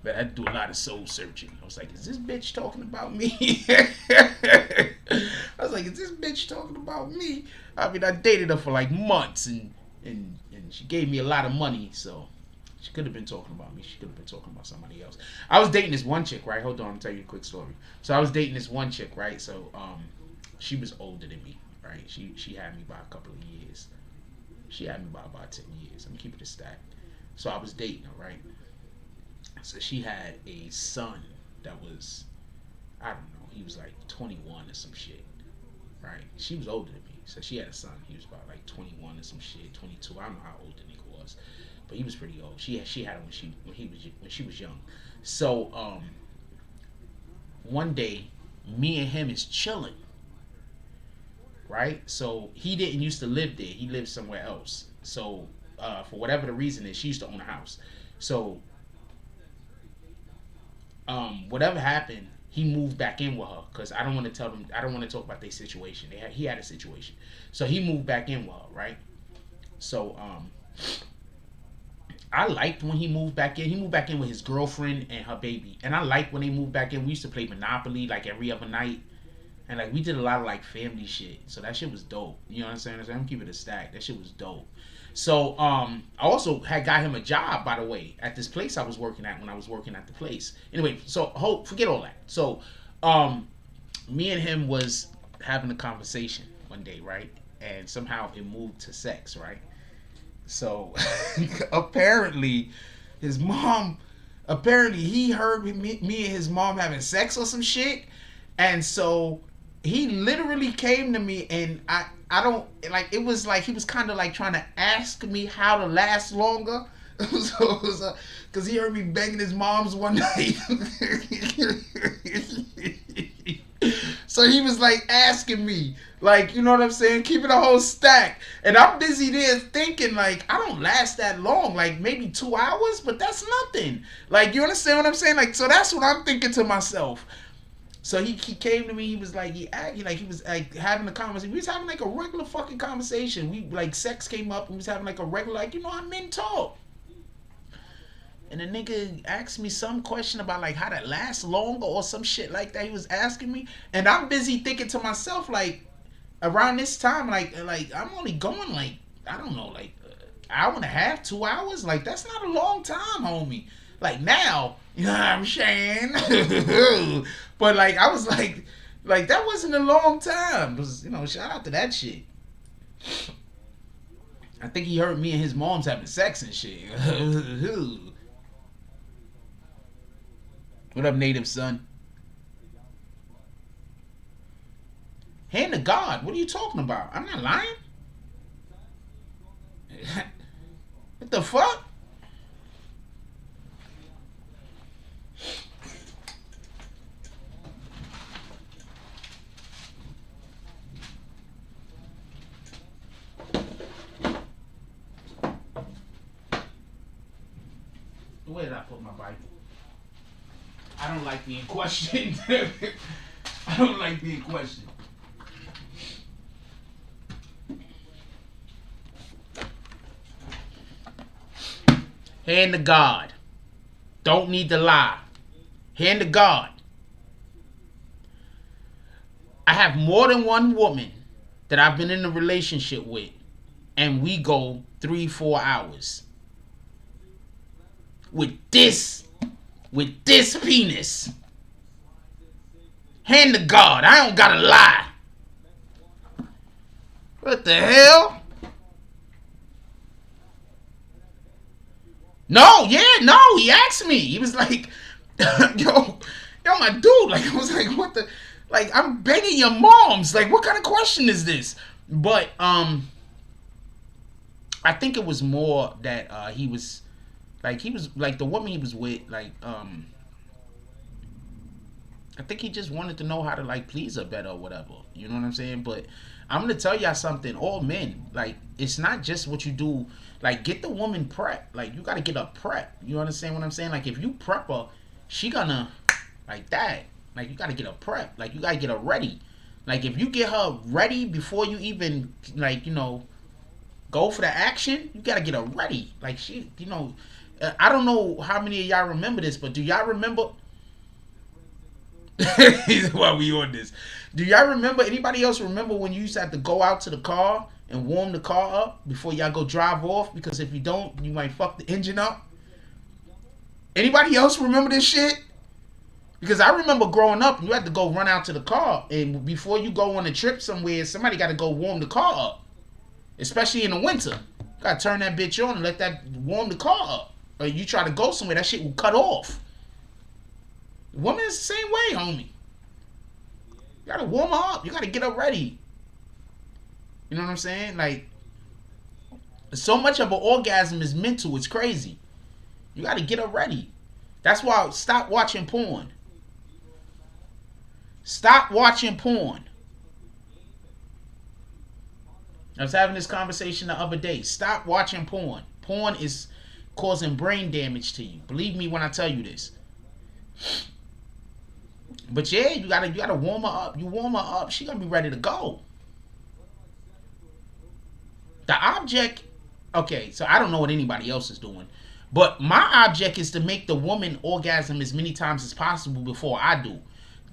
But I had to do a lot of soul searching. I was like, is this bitch talking about me? I was like, is this bitch talking about me? I mean, I dated her for like months and she gave me a lot of money, so she could have been talking about me. She could have been talking about somebody else. I was dating this one chick, right? Hold on, I'll tell you a quick story. So I was dating this one chick, right? So she was older than me, right? She had me by a couple of years. She had me by about 10 years. I'm keeping it stacked. So I was dating her, right? So she had a son that was, I don't know, he was like 21 or some shit, right? She was older than me, so she had a son. He was about like 21 or some shit, 22. I don't know how old the nigga was, but he was pretty old. She had him when she was young. So one day, me and him is chilling, right? So he didn't used to live there. He lived somewhere else. So for whatever the reason is, she used to own a house. So whatever happened, he moved back in with her because I don't want to tell them. I don't want to talk about their situation. He had a situation, so he moved back in with her, right? So I liked when he moved back in. He moved back in with his girlfriend and her baby, and I liked when they moved back in. We used to play Monopoly like every other night, and like we did a lot of like family shit. So that shit was dope. You know what I'm saying? I'm keeping it a stack. That shit was dope. So I also had got him a job, by the way, at this place I was working at when I was working at the place. Anyway, so forget all that. So me and him was having a conversation one day, right? And somehow it moved to sex, right? So apparently he heard me and his mom having sex or some shit. And so he literally came to me, and I don't, like, it was like he was kind of like trying to ask me how to last longer. So it was because he heard me begging his mom's one night. So he was like asking me, like, you know what I'm saying, keeping a whole stack. And I'm busy there thinking, like, I don't last that long, like maybe 2 hours, but that's nothing. Like, you understand what I'm saying? Like, so that's what I'm thinking to myself. So he came to me. He was like, he was like having a conversation. We was having like a regular fucking conversation. We like sex came up. And we was having like a regular, like, how men talk. And the nigga asked me some question about like how to last longer or some shit like that. He was asking me, and I'm busy thinking to myself, like, around this time, like I'm only going like, I don't know, like an hour and a half, 2 hours. Like, that's not a long time, homie. Like now, you know what I'm saying? But like I was like that wasn't a long time. It was, shout out to that shit. I think he heard me and his mom's having sex and shit. What up, native son? Hand to God. What are you talking about? I'm not lying. What the fuck? Where did I put my Bible? I don't like being questioned. I don't like being questioned. Hand to God. Don't need to lie. Hand to God. I have more than one woman that I've been in a relationship with, and we go 3-4 hours. With this penis. Hand to God. I don't gotta lie. What the hell? No, he asked me. He was like, yo, my dude. Like, I was like, what the? Like, I'm begging your moms. Like, what kind of question is this? But, I think it was more that, he was like, the woman he was with, like, I think he just wanted to know how to, like, please her better or whatever. You know what I'm saying? But I'm going to tell y'all something. All men, like, it's not just what you do. Like, get the woman prep. Like, you got to get her prep. You understand what I'm saying? Like, if you prep her, she gonna, like that. Like, you got to get her prep. Like, you got to get her ready. Like, if you get her ready before you even, like, you know, go for the action, you got to get her ready. Like, she, you know, I don't know how many of y'all remember this, but do y'all remember? While we on this, do y'all remember? Anybody else remember when you used to have to go out to the car and warm the car up before y'all go drive off? Because if you don't, you might fuck the engine up. Anybody else remember this shit? Because I remember growing up, you had to go run out to the car, and before you go on a trip somewhere, somebody got to go warm the car up, especially in the winter. Got to turn that bitch on and let that warm the car up. Or you try to go somewhere, that shit will cut off. Women is the same way, homie. You gotta warm her up. You gotta get her ready. You know what I'm saying? Like, so much of an orgasm is mental. It's crazy. You gotta get her ready. That's why stop watching porn. Stop watching porn. I was having this conversation the other day. Stop watching porn. Porn is causing brain damage to you. Believe me when I tell you this. But yeah, you gotta warm her up. You warm her up, she gonna be ready to go. The object, okay, so I don't know what anybody else is doing, but my object is to make the woman orgasm as many times as possible before I do.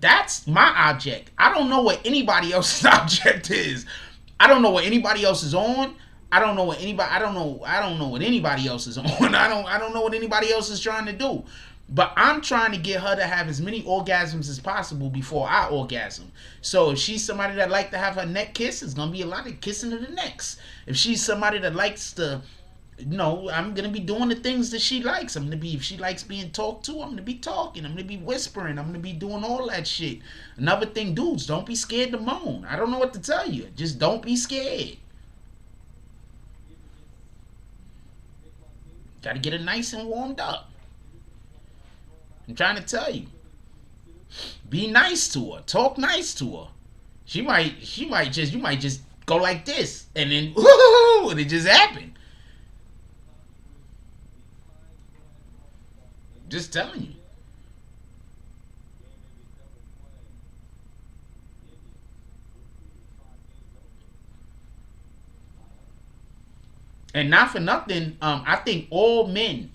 That's my object. I don't know what anybody else's object is. I don't know what anybody else is on. I don't know what anybody else is on. I don't know what anybody else is trying to do. But I'm trying to get her to have as many orgasms as possible before I orgasm. So if she's somebody that like to have her neck kissed, it's going to be a lot of kissing of the necks. If she's somebody that likes to, you know, I'm going to be doing the things that she likes. If she likes being talked to, I'm going to be talking. I'm going to be whispering. I'm going to be doing all that shit. Another thing, dudes, don't be scared to moan. I don't know what to tell you. Just don't be scared. Got to get it nice and warmed up. I'm trying to tell you. Be nice to her. Talk nice to her. You might just go like this, and then woo, and it just happened. Just telling you. And not for nothing, I think all men,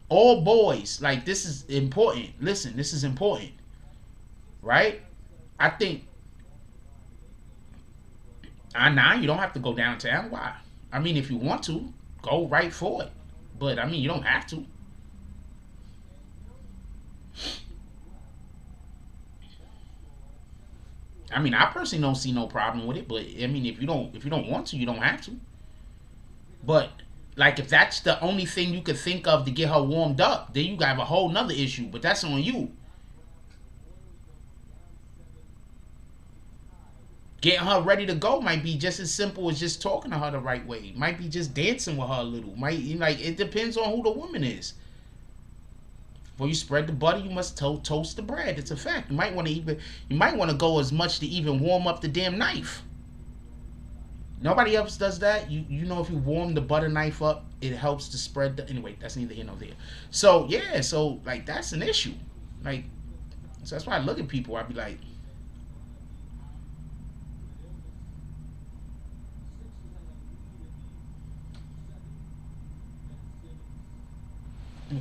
all boys, like, this is important. Listen, this is important. Right? I think, nah, you don't have to go downtown. Why? I mean, if you want to, go right for it. But, I mean, you don't have to. I mean, I personally don't see no problem with it. But, I mean, if you don't want to, you don't have to. But, like, if that's the only thing you could think of to get her warmed up, then you got a whole nother issue. But that's on you. Getting her ready to go might be just as simple as just talking to her the right way. Might be just dancing with her a little. It depends on who the woman is. Before you spread the butter, you must toast the bread. It's a fact. You might want to go as much to even warm up the damn knife. Nobody else does that. You know, if you warm the butter knife up, it helps to spread the. Anyway, that's neither here nor there. So yeah, so like that's an issue. Like, so that's why I look at people. I be like,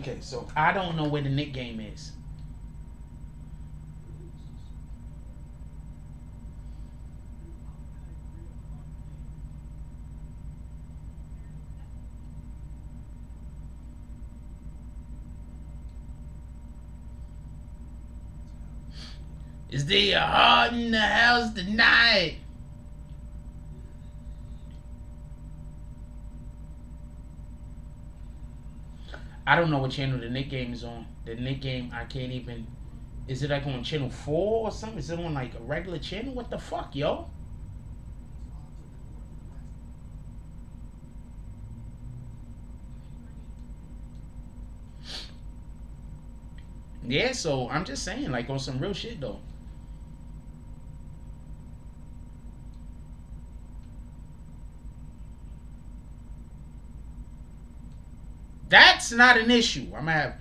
okay, so I don't know where the Nick game is. Is there a heart in the house tonight? I don't know what channel the Nick game is on. The Nick game, I can't even. Is it like on channel 4 or something? Is it on like a regular channel? What the fuck, yo? Yeah, so I'm just saying, like on some real shit though. That's not an issue. I'm gonna have a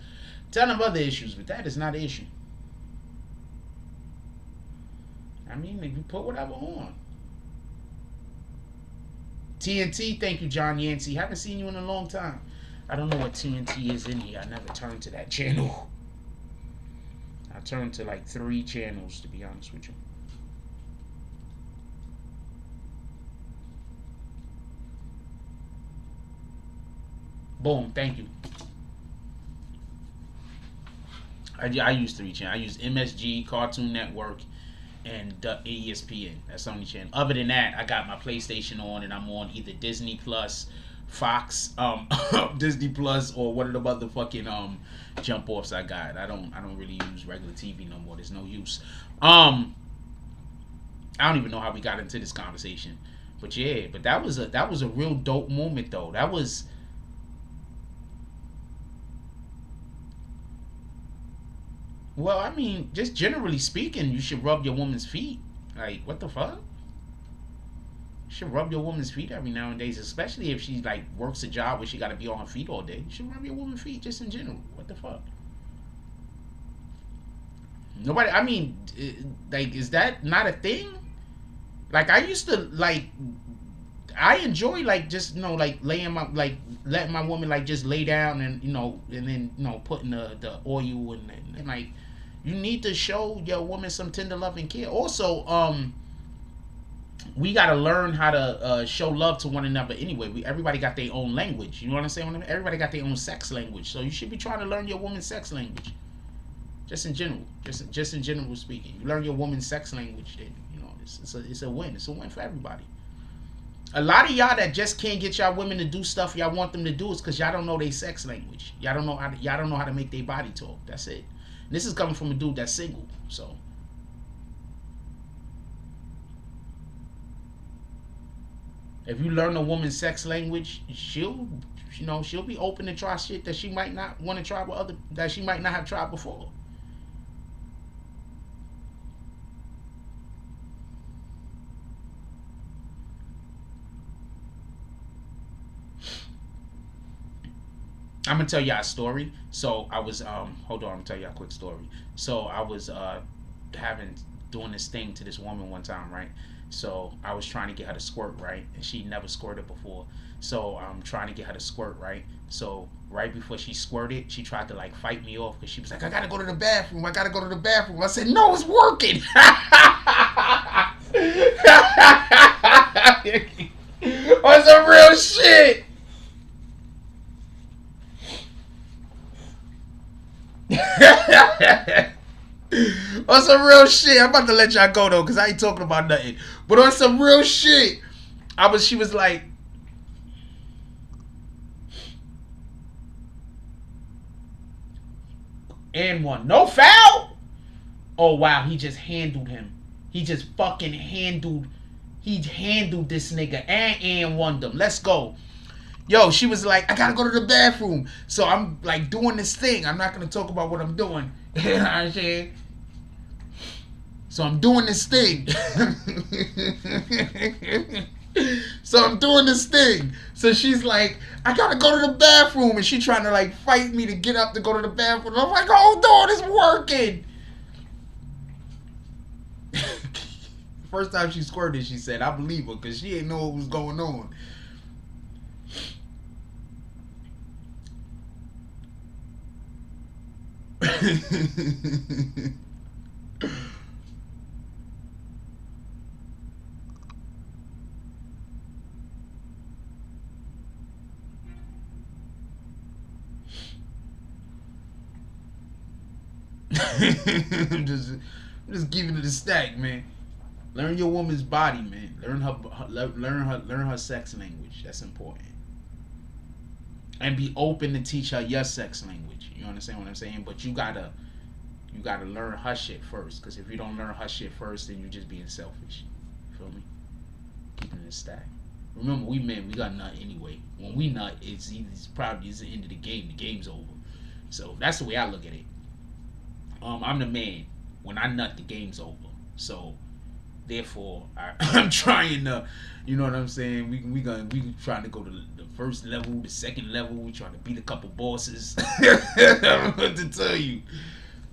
ton of other issues, but that is not an issue. I mean, if you put whatever on. TNT, thank you, John Yancey. Haven't seen you in a long time. I don't know what TNT is in here. I never turned to that channel. I turned to like 3 channels, to be honest with you. Boom, thank you. I use 3 channels. I use MSG, Cartoon Network, and ESPN. That's the only channel. Other than that, I got my PlayStation on, and I'm on either Disney Plus, Fox, Disney Plus, or one of the motherfucking jump offs I got. I don't really use regular TV no more. There's no use. I don't even know how we got into this conversation, but yeah, but that was a real dope moment though. That was. Well, I mean, just generally speaking, you should rub your woman's feet. Like, what the fuck? You should rub your woman's feet every now and then, especially if she like works a job where she got to be on her feet all day. You should rub your woman's feet just in general. What the fuck? Nobody. I mean, like, is that not a thing? Like, I used to like. I enjoy like just like laying my like letting my woman like just lay down and and then putting the oil and like. You need to show your woman some tender love and care. Also, we gotta learn how to show love to one another. Anyway, everybody got their own language. You know what I'm saying? Everybody got their own sex language. So you should be trying to learn your woman's sex language. Just in general, just in general speaking, you learn your woman's sex language. Then it's a win. It's a win for everybody. A lot of y'all that just can't get y'all women to do stuff y'all want them to do is because y'all don't know their sex language. Y'all don't know how to make their body talk. That's it. This is coming from a dude that's single, so. If you learn a woman's sex language, she'll be open to try shit that she might not want to try that she might not have tried before. I'm gonna tell y'all a story. So I was hold on, I'm gonna tell y'all a quick story. So I was doing this thing to this woman one time, right? So I was trying to get her to squirt, right? And she never squirted before. So I'm trying to get her to squirt, right? So right before she squirted, she tried to like fight me off because she was like, I gotta go to the bathroom. I said, no, it's working. On some real shit. On some real shit, I'm about to let y'all go though, cause I ain't talking about nothing. But on some real shit, she was like, and one, no foul. Oh wow, he just handled him. He just fucking handled this nigga and one them. Let's go. Yo, she was like, I gotta go to the bathroom. So I'm like doing this thing. I'm not gonna talk about what I'm doing. You know what I'm saying? So I'm doing this thing. So I'm doing this thing. So she's like, I gotta go to the bathroom, and she trying to like fight me to get up to go to the bathroom. I'm like, hold on, it's working. First time she squirted, she said, I believe her, because she didn't know what was going on. I'm just giving it a stack, man. Learn your woman's body, man. Learn her sex language. That's important. And be open to teach her your sex language. You understand what I'm saying? But you gotta learn her shit first. Because if you don't learn her shit first, then you're just being selfish. You feel me? Keeping it a stack. Remember, we men, we got nut anyway. When we nut, it's probably the end of the game. The game's over. So that's the way I look at it. I'm the man. When I nut, the game's over. So therefore, I'm trying to, you know what I'm saying? We trying to go to the first level, the second level. We trying to beat a couple bosses. I don't know what to tell you.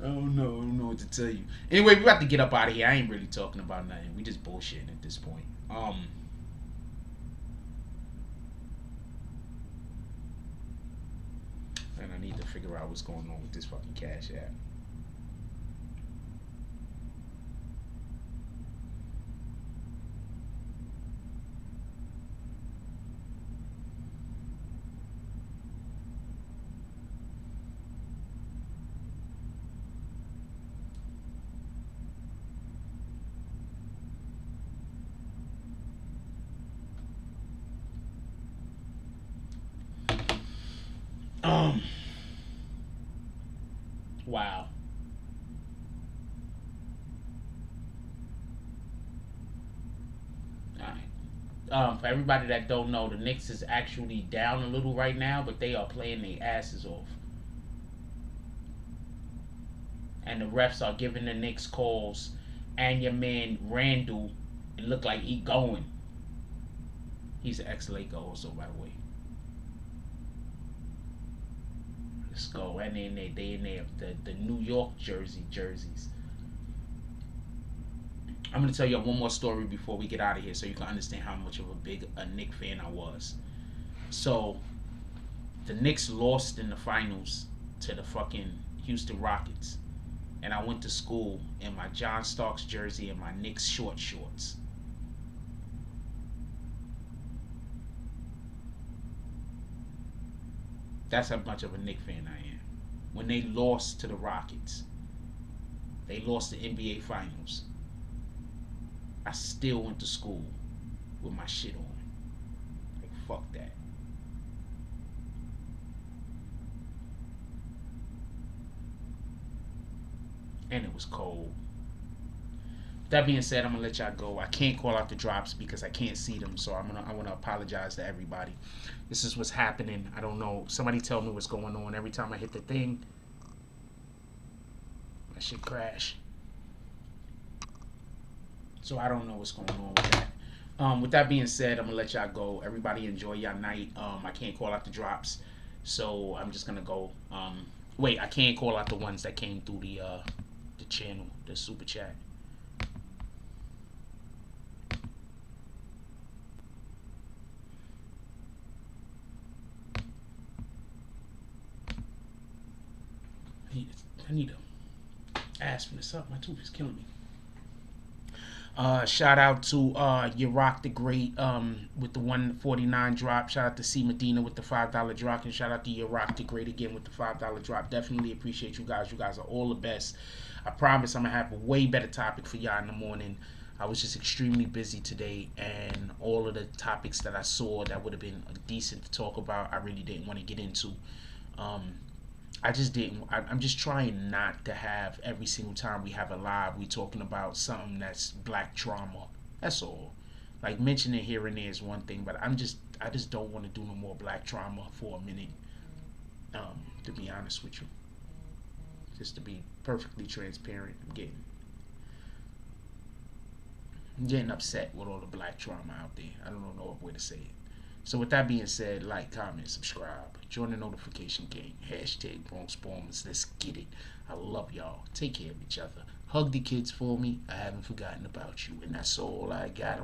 I don't know what to tell you. Anyway, we about to get up out of here. I ain't really talking about nothing. We just bullshitting at this point. And I need to figure out what's going on with this fucking Cash App. Wow. Alright. For everybody that don't know, the Knicks is actually down a little right now, but they are playing their asses off. And the refs are giving the Knicks calls. And your man Randall, it looked like he going. He's an ex-Laker also, by the way. Let's go. And then they in there, the New York jerseys. I'm gonna tell you one more story before we get out of here, so you can understand how much of a Knick fan I was. So the Knicks lost in the finals to the fucking Houston Rockets, and I went to school in my John Starks jersey and my Knicks shorts. That's how much of a Knicks fan I am. When they lost to the Rockets, they lost the NBA Finals, I still went to school with my shit on. Like, fuck that. And it was cold. That being said, I'm gonna let y'all go. I can't call out the drops because I can't see them, so I wanna apologize to everybody. This is what's happening. I don't know. Somebody tell me what's going on. Every time I hit the thing, my shit crash. So I don't know what's going on with that. With that being said, I'm gonna let y'all go. Everybody enjoy y'all night. I can't call out the drops, so I'm just gonna go. Wait, I can't call out the ones that came through the channel, the super chat. I need to aspirin or something. My tooth is killing me. Shout out to You Rock the Great with the 149 drop. Shout out to C Medina with the $5 drop, and shout out to You Rock the Great again with the $5 drop. Definitely appreciate you guys. You guys are all the best. I promise I'm gonna have a way better topic for y'all in the morning. I was just extremely busy today, and all of the topics that I saw that would have been decent to talk about, I really didn't want to get into. I just didn't. I'm just trying not to have every single time we have a live, we talking about something that's black trauma. That's all. Like, mentioning here and there is one thing, but I just don't want to do no more black trauma for a minute. To be honest with you, just to be perfectly transparent, I'm getting upset with all the black trauma out there. I don't know no way to say it. So with that being said, like, comment, subscribe, join the notification gang. Hashtag Bronx Bombers. Let's get it. I love y'all. Take care of each other. Hug the kids for me. I haven't forgotten about you. And that's all I got.